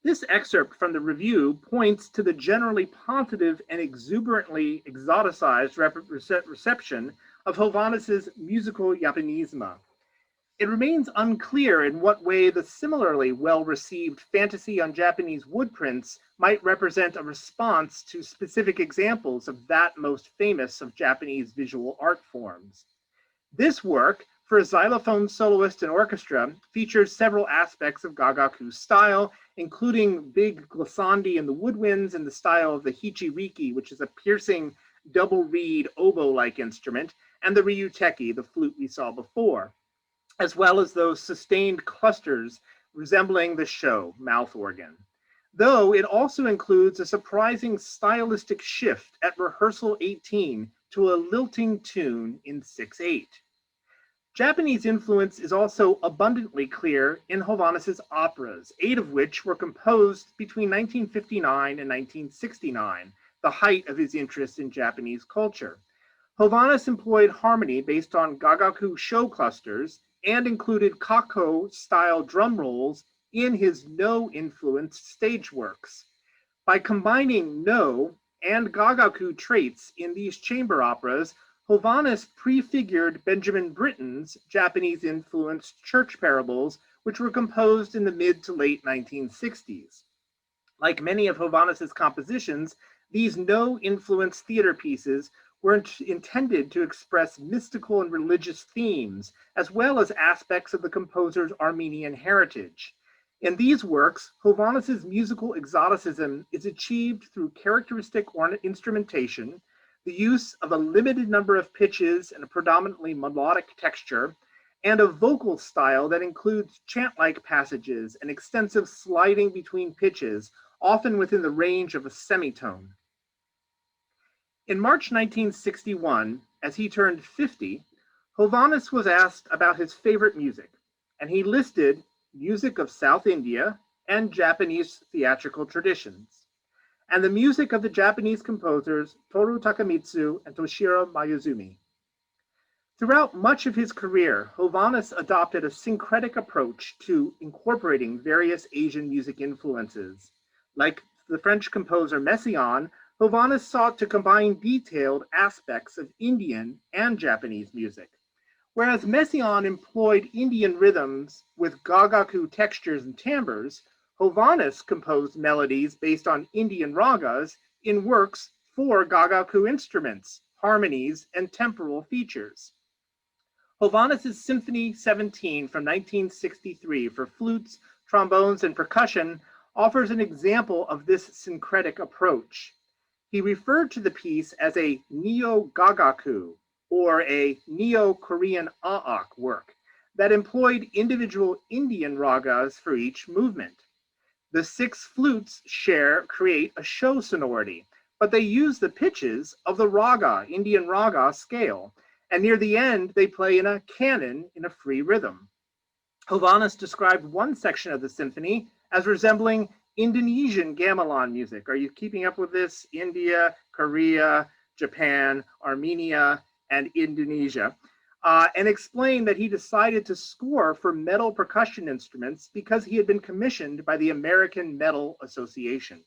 This excerpt from the review points to the generally positive and exuberantly exoticized reception of Hovhaness's musical Japanisme. It remains unclear in what way the similarly well-received fantasy on Japanese woodprints might represent a response to specific examples of that most famous of Japanese visual art forms. This work, for a xylophone soloist and orchestra, features several aspects of Gagaku's style, including big glissandi in the woodwinds in the style of the hichiriki, which is a piercing double reed oboe-like instrument, and the ryuteki, the flute we saw before, as well as those sustained clusters resembling the sho, mouth organ. Though it also includes a surprising stylistic shift at rehearsal 18 to a lilting tune in 6/8. Japanese influence is also abundantly clear in Hovhaness's operas, 8 of which were composed between 1959 and 1969, the height of his interest in Japanese culture. Hovhaness employed harmony based on Gagaku sho clusters and included kako-style drum rolls in his no-influenced stage works. By combining no and Gagaku traits in these chamber operas, Hovhaness prefigured Benjamin Britten's Japanese-influenced church parables, which were composed in the mid to late 1960s. Like many of Hovhaness's compositions, these no-influence theater pieces were intended to express mystical and religious themes, as well as aspects of the composer's Armenian heritage. In these works, Hovhaness's musical exoticism is achieved through characteristic instrumentation, the use of a limited number of pitches and a predominantly melodic texture, and a vocal style that includes chant-like passages and extensive sliding between pitches, often within the range of a semitone. In March 1961, as he turned 50, Hovhaness was asked about his favorite music, and he listed music of South India and Japanese theatrical traditions, and the music of the Japanese composers Toru Takemitsu and Toshiro Mayuzumi. Throughout much of his career, Hovhaness adopted a syncretic approach to incorporating various Asian music influences. Like the French composer Messiaen, Hovhaness sought to combine detailed aspects of Indian and Japanese music. Whereas Messiaen employed Indian rhythms with Gagaku textures and timbres, Hovhaness composed melodies based on Indian ragas in works for Gagaku instruments, harmonies, and temporal features. Hovhaness's Symphony 17 from 1963 for flutes, trombones, and percussion offers an example of this syncretic approach. He referred to the piece as a neo-Gagaku, or a neo-Korean aak work, that employed individual Indian ragas for each movement. The 6 flutes create a sho sonority, but they use the pitches of the raga, Indian raga scale, and near the end they play in a canon in a free rhythm. Hovhaness described one section of the symphony as resembling Indonesian gamelan music. Are you keeping up with this? India, Korea, Japan, Armenia, and Indonesia. And explained that he decided to score for metal percussion instruments because he had been commissioned by the American Metal Association.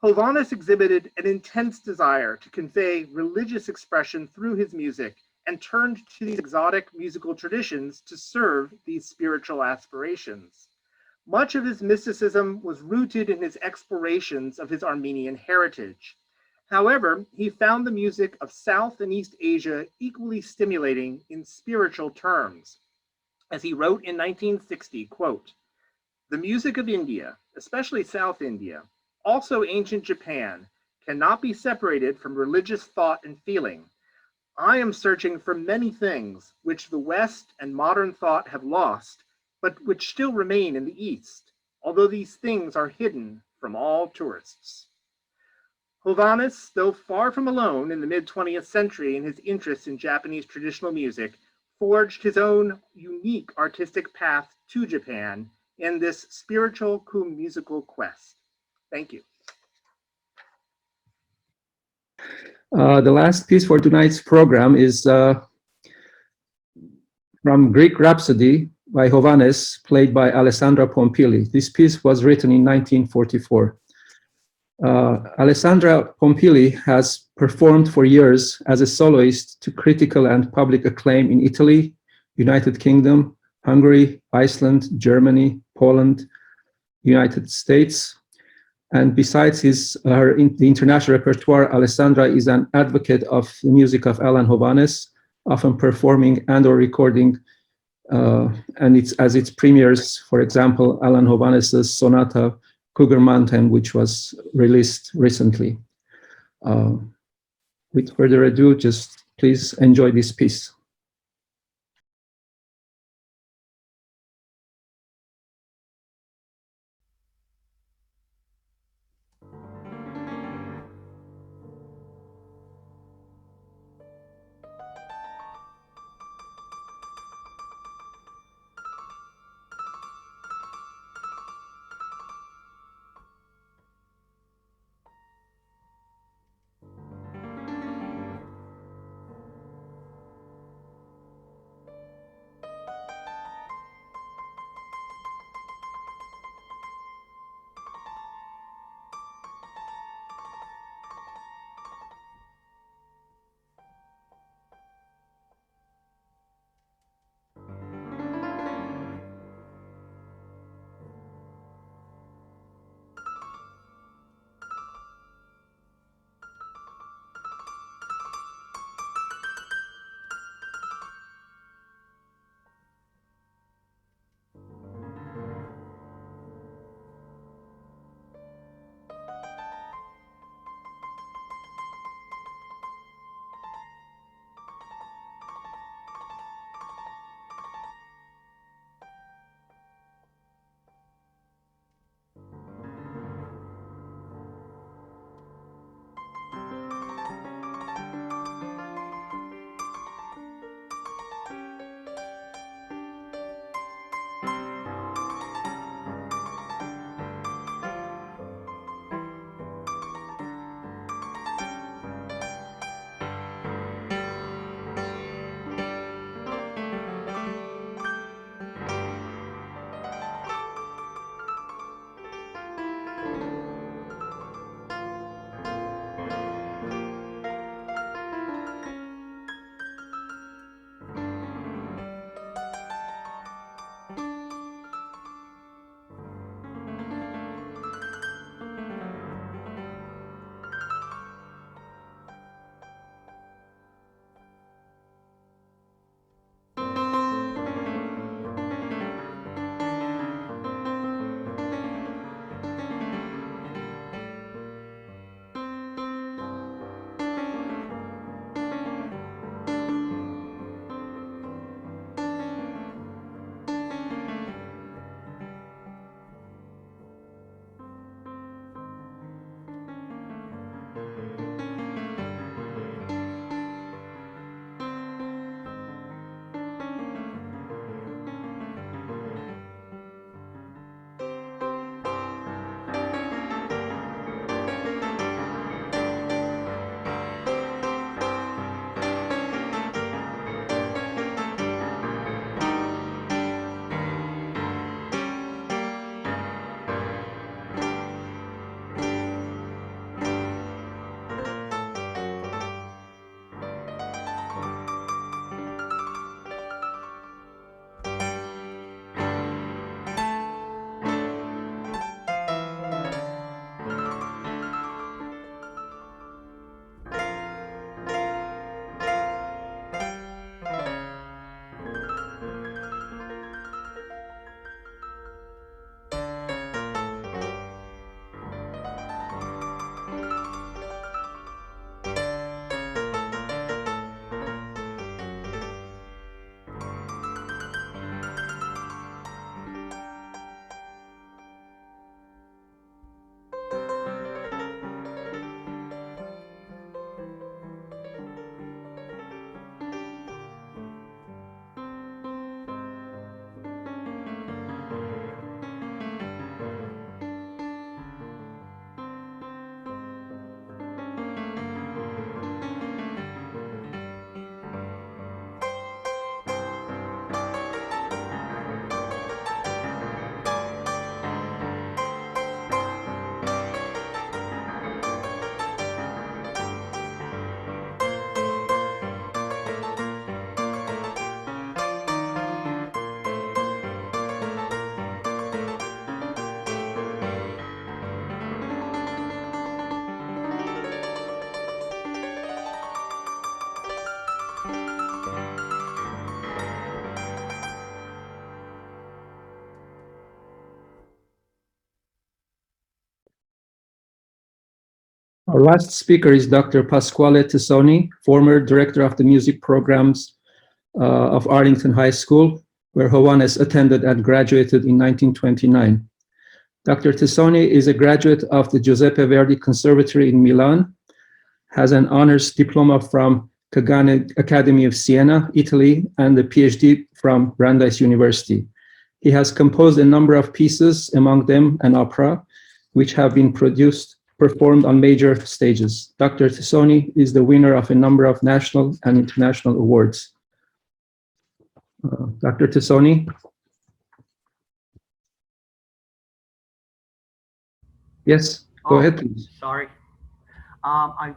Hovhaness exhibited an intense desire to convey religious expression through his music and turned to these exotic musical traditions to serve these spiritual aspirations. Much of his mysticism was rooted in his explorations of his Armenian heritage. However, he found the music of South and East Asia equally stimulating in spiritual terms. As he wrote in 1960, quote, "The music of India, especially South India, also ancient Japan, cannot be separated from religious thought and feeling. I am searching for many things which the West and modern thought have lost, but which still remain in the East, although these things are hidden from all tourists." Hovhaness, though far from alone in the mid-20th century in his interest in Japanese traditional music, forged his own unique artistic path to Japan in this spiritual cum musical quest. Thank you. The last piece for tonight's program is from Greek Rhapsody by Hovhaness, played by Alessandra Pompili. This piece was written in 1944. Alessandra Pompili has performed for years as a soloist to critical and public acclaim in Italy, United Kingdom, Hungary, Iceland, Germany, Poland, United States. And besides the international repertoire, Alessandra is an advocate of the music of Alan Hovhaness, often performing and or recording, and its premieres, for example, Alan Hovhaness's sonata Cougar Mountain, which was released recently. With further ado, just please enjoy this piece. Our last speaker is Dr. Pasquale Tassone, former director of the music programs of Arlington High School, where Hovhaness attended and graduated in 1929. Dr. Tassone is a graduate of the Giuseppe Verdi Conservatory in Milan, has an honors diploma from Kagane Academy of Siena, Italy, and a PhD from Brandeis University. He has composed a number of pieces, among them an opera, which have been performed on major stages. Dr. Tassone is the winner of a number of national and international awards. Dr. Tassone. Yes, go ahead, please. Sorry. I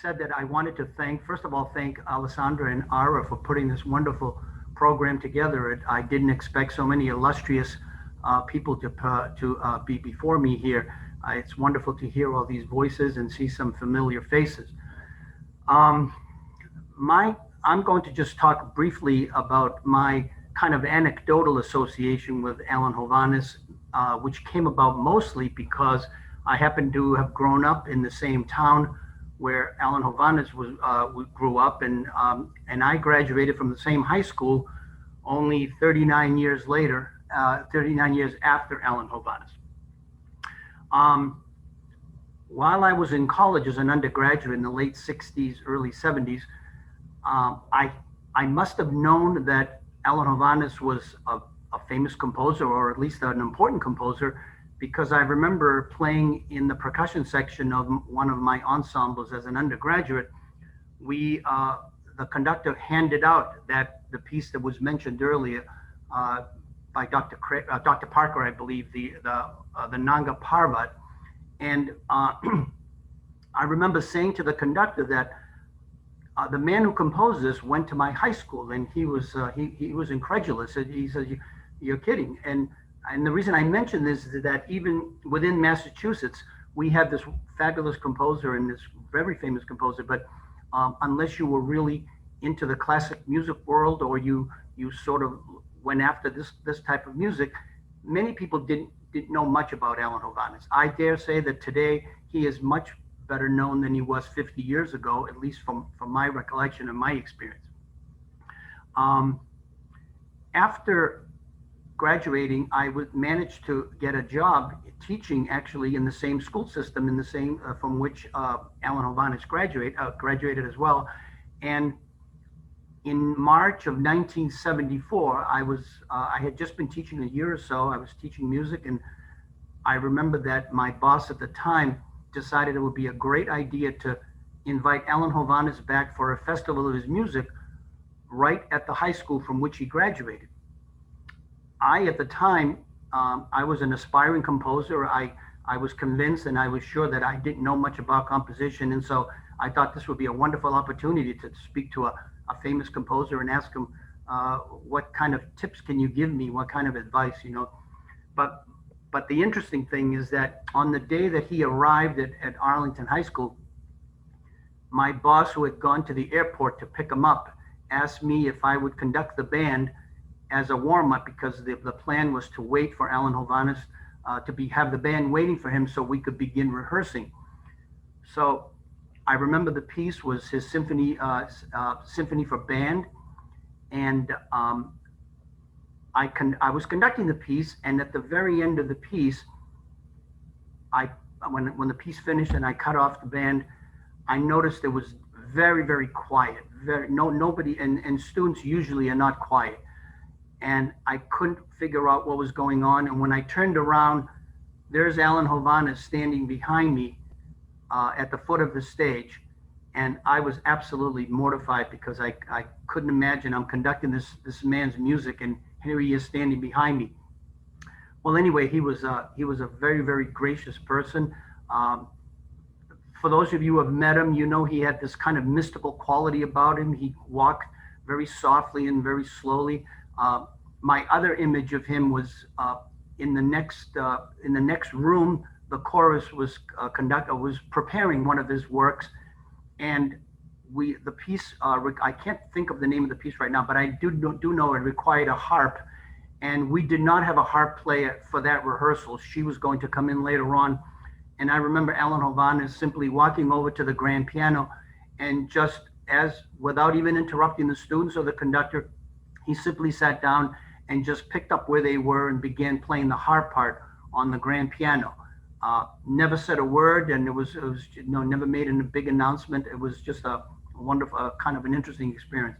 said that I wanted to first of all, thank Alessandra and Ara for putting this wonderful program together. I didn't expect so many illustrious people to be before me here. It's wonderful to hear all these voices and see some familiar faces. I'm going to just talk briefly about my kind of anecdotal association with Alan Hovhaness, which came about mostly because I happen to have grown up in the same town where Alan Hovhaness grew up, and I graduated from the same high school only 39 years later, 39 years after Alan Hovhaness. While I was in college as an undergraduate in the late 60s, early 70s, I must have known that Alan Hovhaness was a famous composer, or at least an important composer, because I remember playing in the percussion section of one of my ensembles as an undergraduate. The conductor handed out the piece that was mentioned earlier by Dr. Parker, I believe, the Nanga Parvat. And I remember saying to the conductor that the man who composed this went to my high school, and he was incredulous. He said, "You're kidding." And the reason I mention this is that even within Massachusetts, we have this fabulous composer and this very famous composer, but unless you were really into the classic music world, or you sort of went after this type of music, many people didn't know much about Alan Hovhaness. I dare say that today he is much better known than he was 50 years ago, at least from my recollection and my experience. After graduating, I managed to get a job teaching actually in the same school system, in the same from which Alan Hovhaness graduated as well. And in March of 1974, I had just been teaching a year or so. I was teaching music, and I remember that my boss at the time decided it would be a great idea to invite Alan Hovhaness back for a festival of his music right at the high school from which he graduated. At the time, I was an aspiring composer. I was convinced, and I was sure that I didn't know much about composition. And so I thought this would be a wonderful opportunity to speak to a famous composer and ask him, what kind of tips can you give me? What kind of advice, But the interesting thing is that on the day that he arrived at Arlington High School, my boss, who had gone to the airport to pick him up, asked me if I would conduct the band as a warm-up, because the plan was to wait for Alan Hovhaness have the band waiting for him so we could begin rehearsing. So I remember the piece was his symphony for band, and I was conducting the piece, and at the very end of the piece, when the piece finished and I cut off the band, I noticed it was very, very quiet. Nobody, and students usually are not quiet. And I couldn't figure out what was going on. And when I turned around, there's Alan Hovhaness standing behind me at the foot of the stage. And I was absolutely mortified, because I couldn't imagine I'm conducting this man's music, and here he is standing behind me. Well, anyway, he was a very, very gracious person. For those of you who have met him, he had this kind of mystical quality about him. He walked very softly and very slowly. My other image of him was in the next room. The chorus was preparing one of his works, and the piece. I can't think of the name of the piece right now, but I do know it required a harp, and we did not have a harp player for that rehearsal. She was going to come in later on, And I remember Alan Hovhaness simply walking over to the grand piano and just without even interrupting the students or the conductor, he simply sat down and just picked up where they were and began playing the harp part on the grand piano. Never said a word, and it was never made a big announcement. It was just a wonderful, kind of an interesting experience.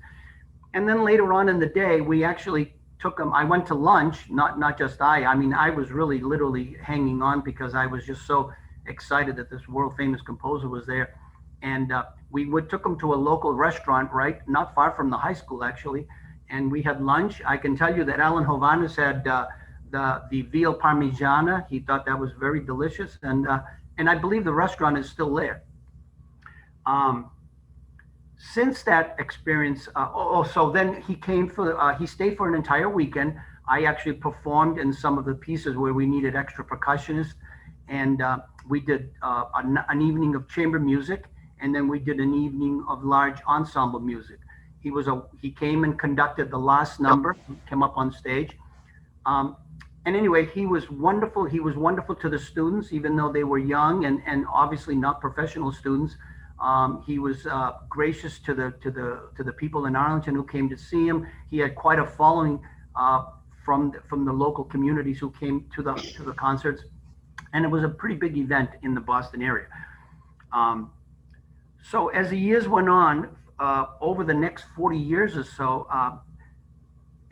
And then later on in the day, we actually took him. I went to lunch, not just I mean, I was really literally hanging on because I was just so excited that this world famous composer was there. And we took him to a local restaurant, right, not far from the high school actually, and we had lunch. I can tell you that Alan Hovhaness had the veal parmigiana. He thought that was very delicious, and I believe the restaurant is still there. Since that experience, so then he came he stayed for an entire weekend. I actually performed in some of the pieces where we needed extra percussionists, and we did an evening of chamber music, and then we did an evening of large ensemble music. He came and conducted the last number, came up on stage. And anyway, he was wonderful. He was wonderful to the students, even though they were young and obviously not professional students. He was gracious to the people in Arlington who came to see him. He had quite a following from the local communities who came to the concerts, and it was a pretty big event in the Boston area. So as the years went on, over the next 40 years or so,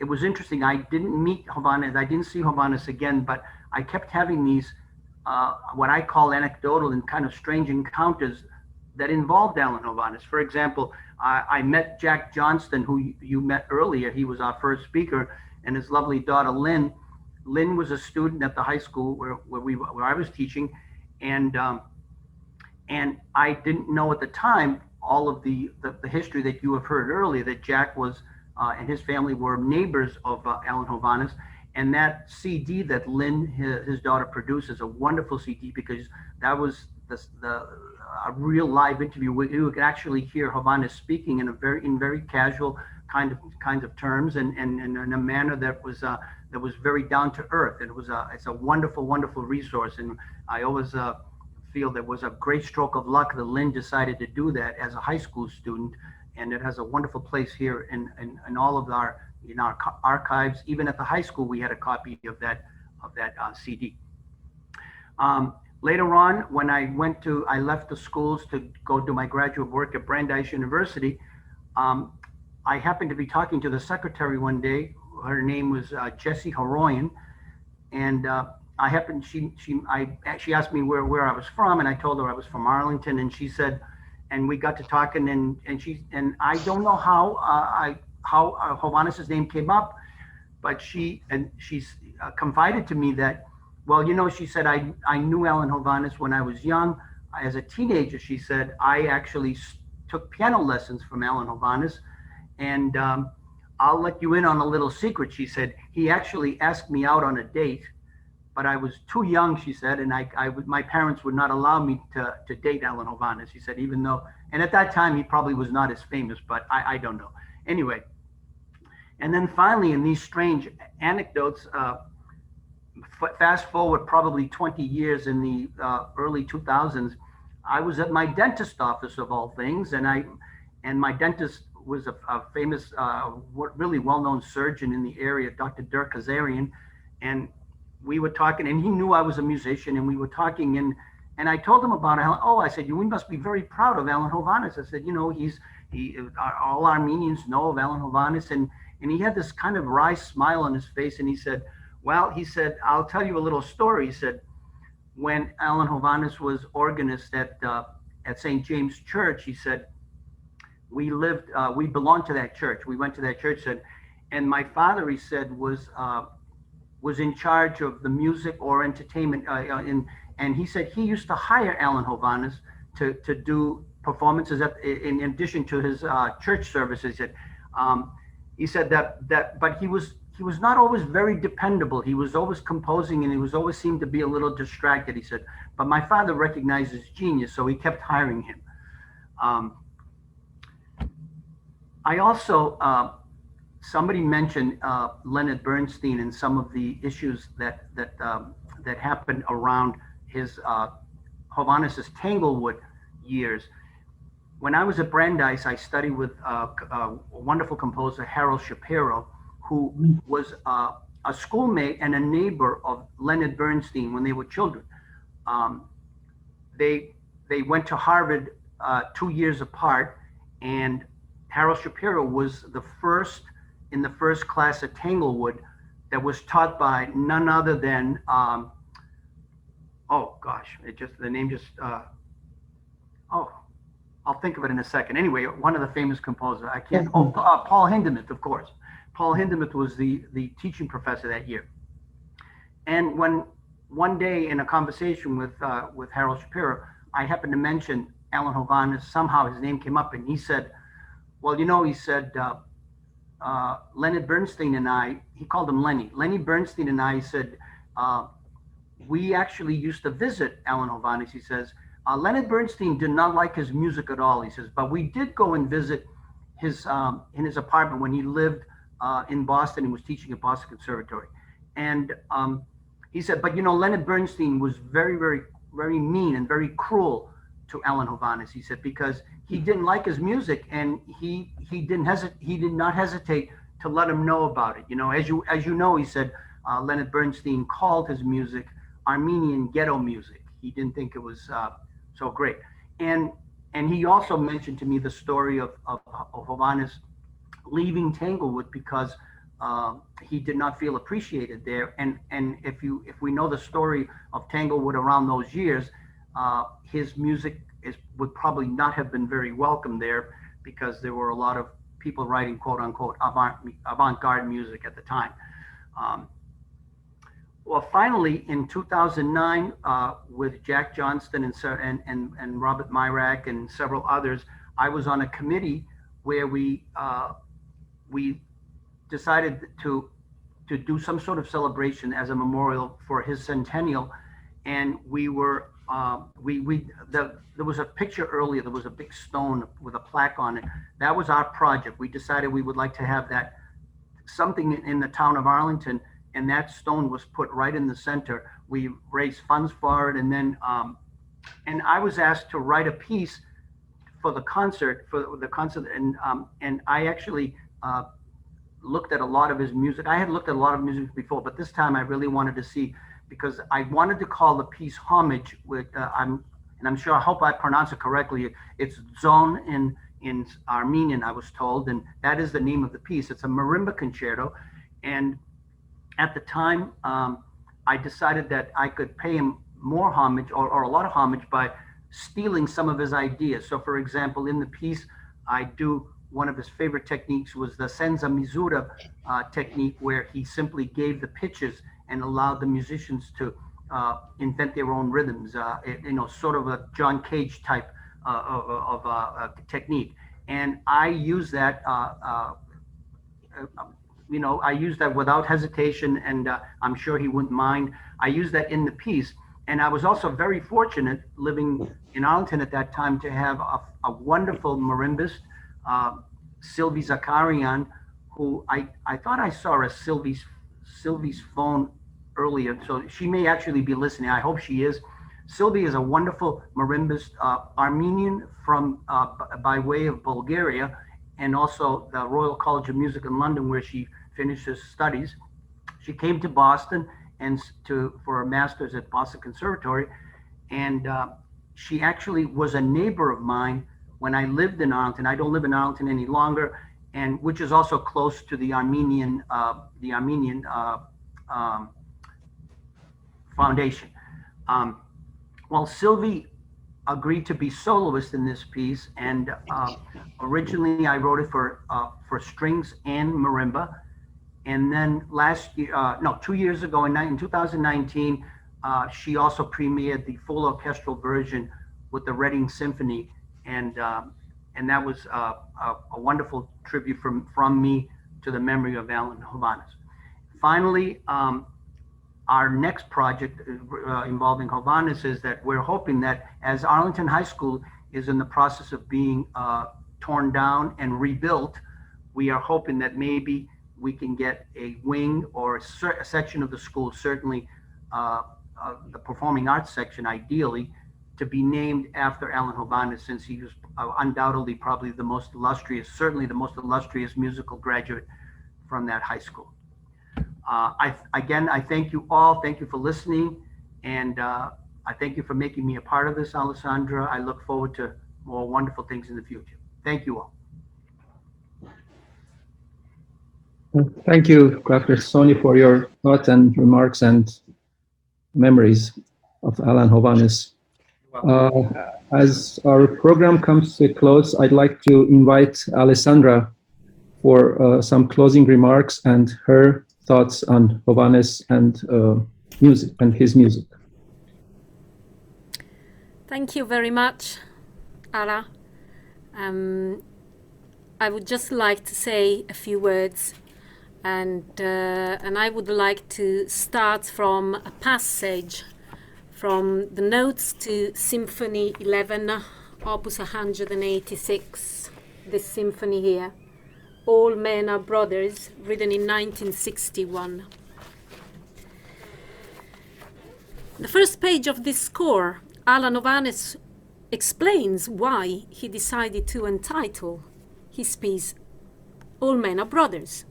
it was interesting. I didn't meet Hovhaness. I didn't see Hovhaness again, but I kept having these what I call anecdotal and kind of strange encounters that involved Alan Hovhaness. For example, I met Jack Johnston, who you met earlier. He was our first speaker, and his lovely daughter, Lynn. Lynn was a student at the high school where I was teaching, and I didn't know at the time all of the history that you have heard earlier, that Jack was and his family were neighbors of Alan Hovhaness. And that CD that Lynn, his daughter, produced is a wonderful CD, because that was a real live interview where you could actually hear Hovhaness speaking in very casual kinds of terms, and in a manner that was very down to earth. It's a wonderful resource, and I always feel there was a great stroke of luck that Lynn decided to do that as a high school student, and it has a wonderful place here in all of our archives. Even at the high school, we had a copy of that CD. Later on, when I left the schools to go do my graduate work at Brandeis University, I happened to be talking to the secretary one day. Her name was Jessie Haroyan, and she asked me where I was from, and I told her I was from Arlington, and she said, and we got to talking, and I don't know how Hovhaness's name came up, but she confided to me that, well, she said, I knew Alan Hovhaness when I was young. As a teenager, she said, I actually took piano lessons from Alan Hovhaness, and I'll let you in on a little secret. She said, he actually asked me out on a date, but I was too young, she said, and my parents would not allow me to date Alan Hovhaness. She said, even though, and at that time he probably was not as famous, but I don't know. Anyway, and then finally, in these strange anecdotes, fast forward probably 20 years, in the early 2000s, I was at my dentist office of all things, and my dentist was a famous, really well-known surgeon in the area, Dr. Ghazarian, and we were talking, and he knew I was a musician, and we were talking, and I told him about Alan. Oh, I said, we must be very proud of Alan Hovhaness. I said, all Armenians know of Alan Hovhaness, and he had this kind of wry smile on his face, and he said, I'll tell you a little story. He said, when Alan Hovhaness was organist at St. James Church, he said, we belonged to that church. We went to that church, and my father, he said, was in charge of the music or entertainment, and he said he used to hire Alan Hovhaness to do performances in addition to his church services. He said that, but he was not always very dependable. He was always composing, and he was always seemed to be a little distracted. He said, but my father recognized his genius, so he kept hiring him. I also, somebody mentioned Leonard Bernstein and some of the issues that happened around his Hovhaness's Tanglewood years. When I was at Brandeis, I studied with a wonderful composer, Harold Shapiro, who was a schoolmate and a neighbor of Leonard Bernstein when they were children. They went to Harvard 2 years apart, and Harold Shapiro was the first in the first class at Tanglewood that was taught by none other than oh gosh, the name just I'll think of it in a second. Anyway, one of the famous composers. I can't. Paul Hindemith, of course. Paul Hindemith was the teaching professor that year. And when one day in a conversation with Harold Shapiro, I happened to mention Alan Hovhaness. Somehow his name came up, and he said, "Well, you know," he said, "Leonard Bernstein and I." He called him Lenny. Lenny Bernstein and I, he said, "We actually used to visit Alan Hovhaness." He says. Leonard Bernstein did not like his music at all, he says, but we did go and visit his in his apartment when he lived in Boston and was teaching at Boston Conservatory. And he said, but you know, Leonard Bernstein was very, very, very mean and very cruel to Alan Hovhaness, he said, because he didn't like his music and he did not hesitate to let him know about it. You know, as you know, he said, Leonard Bernstein called his music Armenian ghetto music. He didn't think it was so great. And he also mentioned to me the story of Hovhaness leaving Tanglewood because he did not feel appreciated there. And if we know the story of Tanglewood around those years, his music would probably not have been very welcome there because there were a lot of people writing quote unquote avant-garde music at the time. Well, finally, in 2009, with Jack Johnston and Robert Myrack and several others, I was on a committee where we decided to do some sort of celebration as a memorial for his centennial, and there was a picture earlier. There was a big stone with a plaque on it. That was our project. We decided we would like to have that something in the town of Arlington. And that stone was put right in the center. We raised funds for it, and then, and I was asked to write a piece for the concert, and I actually looked at a lot of his music. I had looked at a lot of music before, but this time I really wanted to see, because I wanted to call the piece Homage. With I'm sure, I hope I pronounce it correctly. It's Zon in Armenian, I was told, and that is the name of the piece. It's a marimba concerto, and at the time, I decided that I could pay him more homage or a lot of homage by stealing some of his ideas. So for example, in the piece, I do one of his favorite techniques was the senza misura technique, where he simply gave the pitches and allowed the musicians to invent their own rhythms, you know, sort of a John Cage type of technique. And I use that you know, I use that without hesitation, and I'm sure he wouldn't mind. I use that in the piece. And I was also very fortunate living in Arlington at that time to have a wonderful marimbist, Sylvie Zakarian, who I thought I saw a Sylvie's phone earlier. So she may actually be listening. I hope she is. Sylvie is a wonderful marimbist, Armenian from by way of Bulgaria, and also the Royal College of Music in London, where she finished her studies. She came to Boston for a master's at Boston Conservatory, and she actually was a neighbor of mine when I lived in Arlington. I don't live in Arlington any longer, and which is also close to the Armenian Foundation. Well, Sylvie agreed to be soloist in this piece, and originally I wrote it for strings and marimba, and then 2 years ago in 2019, she also premiered the full orchestral version with the Reading Symphony, and that was a wonderful tribute from me to the memory of Alan Hovhaness. Finally, our next project involving Hovhaness is that we're hoping that as Arlington High School is in the process of being torn down and rebuilt, we are hoping that maybe we can get a wing or a section of the school, certainly the performing arts section ideally, to be named after Alan Hovhaness, since he was undoubtedly probably the most illustrious, certainly the most illustrious musical graduate from that high school. I thank you all. Thank you for listening. And I thank you for making me a part of this, Alessandra. I look forward to more wonderful things in the future. Thank you all. Thank you, Dr. Tassone, for your thoughts and remarks and memories of Alan Hovhaness. As our program comes to a close, I'd like to invite Alessandra for some closing remarks and her thoughts on Hovhaness and music and his music. Thank you very much, Ara. I would just like to say a few words, and I would like to start from a passage from the notes to Symphony 11, Opus 186, this symphony here, All Men Are Brothers, written in 1961. The first page of this score, Alan Hovhaness explains why he decided to entitle his piece All Men Are Brothers.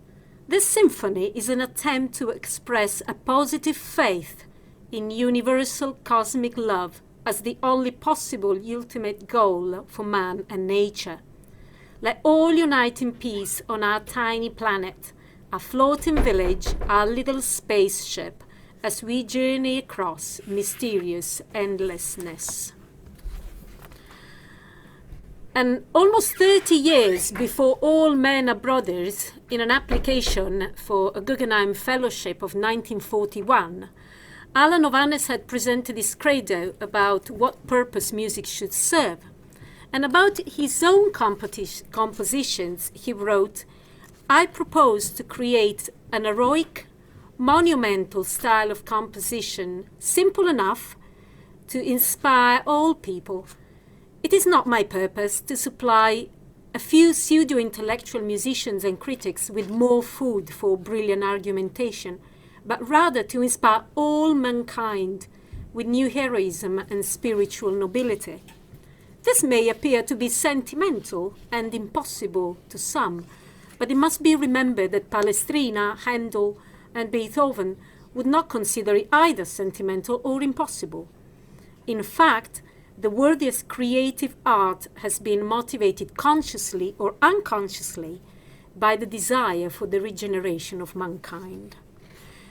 This symphony is an attempt to express a positive faith in universal cosmic love as the only possible ultimate goal for man and nature. Let all unite in peace on our tiny planet, our floating village, our little spaceship, as we journey across mysterious endlessness. And almost 30 years before All Men Are Brothers, in an application for a Guggenheim Fellowship of 1941, Alan Hovhaness had presented his credo about what purpose music should serve. And about his own compositions, he wrote, I propose to create an heroic, monumental style of composition, simple enough to inspire all people. It is not my purpose to supply a few pseudo-intellectual musicians and critics with more food for brilliant argumentation, but rather to inspire all mankind with new heroism and spiritual nobility. This may appear to be sentimental and impossible to some, but it must be remembered that Palestrina, Handel, and Beethoven would not consider it either sentimental or impossible. In fact, the worthiest creative art has been motivated consciously or unconsciously by the desire for the regeneration of mankind.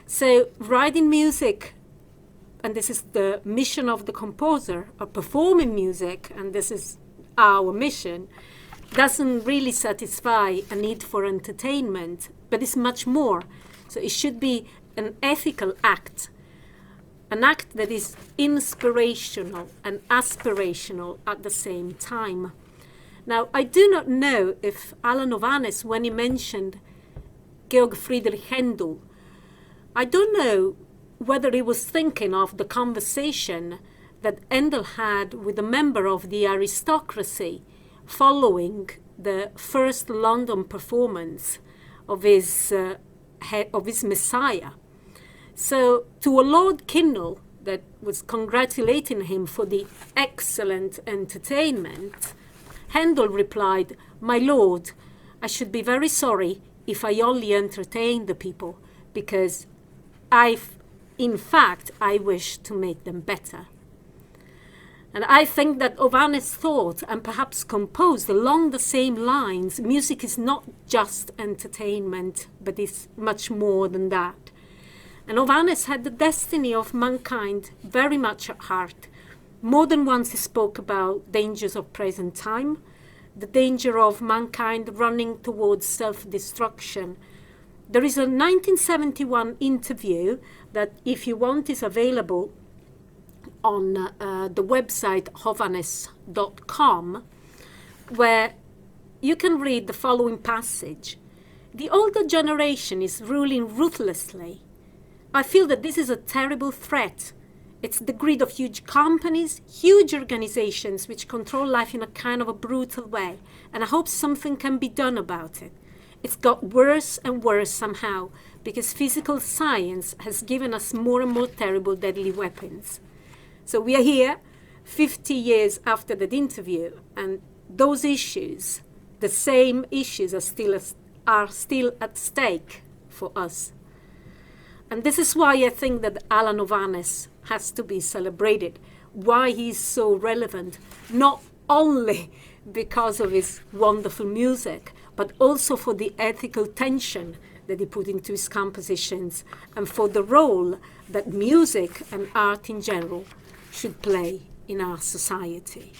So writing music, and this is the mission of the composer, or performing music, and this is our mission, doesn't really satisfy a need for entertainment, but it's much more. So it should be an ethical act, an act that is inspirational and aspirational at the same time. Now, I do not know if Alan Hovhaness, when he mentioned Georg Friedrich Händel, I don't know whether he was thinking of the conversation that Händel had with a member of the aristocracy following the first London performance of his Messiah. So to a Lord Kindle that was congratulating him for the excellent entertainment, Händel replied, "My lord, I should be very sorry if I only entertain the people, because in fact, I wish to make them better." And I think that Hovhaness thought and perhaps composed along the same lines. Music is not just entertainment, but it's much more than that. And Hovhaness had the destiny of mankind very much at heart. More than once he spoke about dangers of present time, the danger of mankind running towards self-destruction. There is a 1971 interview that, if you want, is available on the website hovhaness.com, where you can read the following passage. The older generation is ruling ruthlessly. I feel that this is a terrible threat. It's the greed of huge companies, huge organizations which control life in a kind of a brutal way, and I hope something can be done about it. It's got worse and worse somehow, because physical science has given us more and more terrible, deadly weapons. So we are here 50 years after that interview, and those issues, the same issues, are still at stake for us. And this is why I think that Alan Hovhaness has to be celebrated, why he's so relevant, not only because of his wonderful music, but also for the ethical tension that he put into his compositions and for the role that music and art in general should play in our society.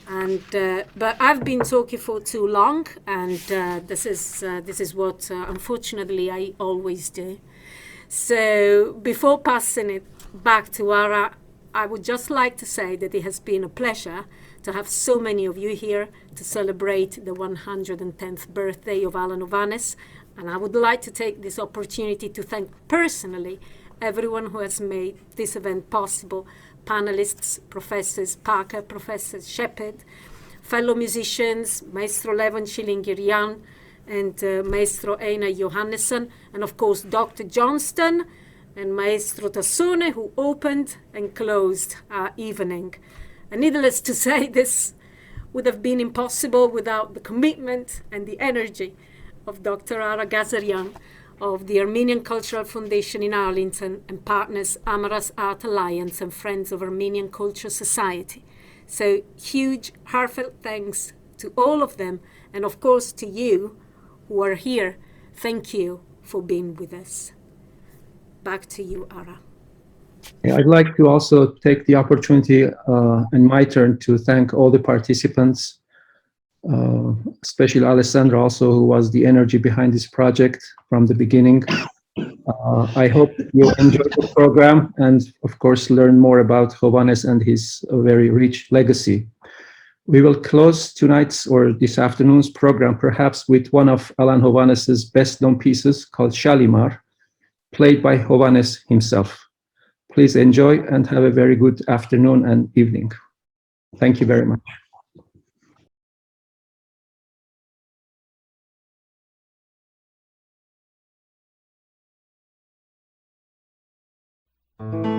And but I've been talking for too long, and this is what unfortunately I always do. So before passing it back to Ara, I would just like to say that it has been a pleasure to have so many of you here to celebrate the 110th birthday of Alan Hovhaness. And I would like to take this opportunity to thank personally everyone who has made this event possible: panelists, professors Parker, Professor Sheppard, fellow musicians, Maestro Levon Chilingirian, and Maestro Einar Johannesson, and of course Dr. Johnston and Maestro Tassone, who opened and closed our evening. And needless to say, this would have been impossible without the commitment and the energy of Dr. Ara Ghazarian of the Armenian Cultural Foundation in Arlington and partners Amaras Art Alliance and Friends of Armenian Culture Society. So huge, heartfelt thanks to all of them, and of course to you who are here. Thank you for being with us. Back to you, Ara. Yeah, I'd like to also take the opportunity in my turn to thank all the participants, especially Alessandra also, who was the energy behind this project from the beginning. I hope you enjoyed the program and, of course, learn more about Hovhaness and his very rich legacy. We will close tonight's or this afternoon's program perhaps with one of Alan Hovhaness's best-known pieces called Shalimar, played by Hovhaness himself. Please enjoy and have a very good afternoon and evening. Thank you very much. Thank you.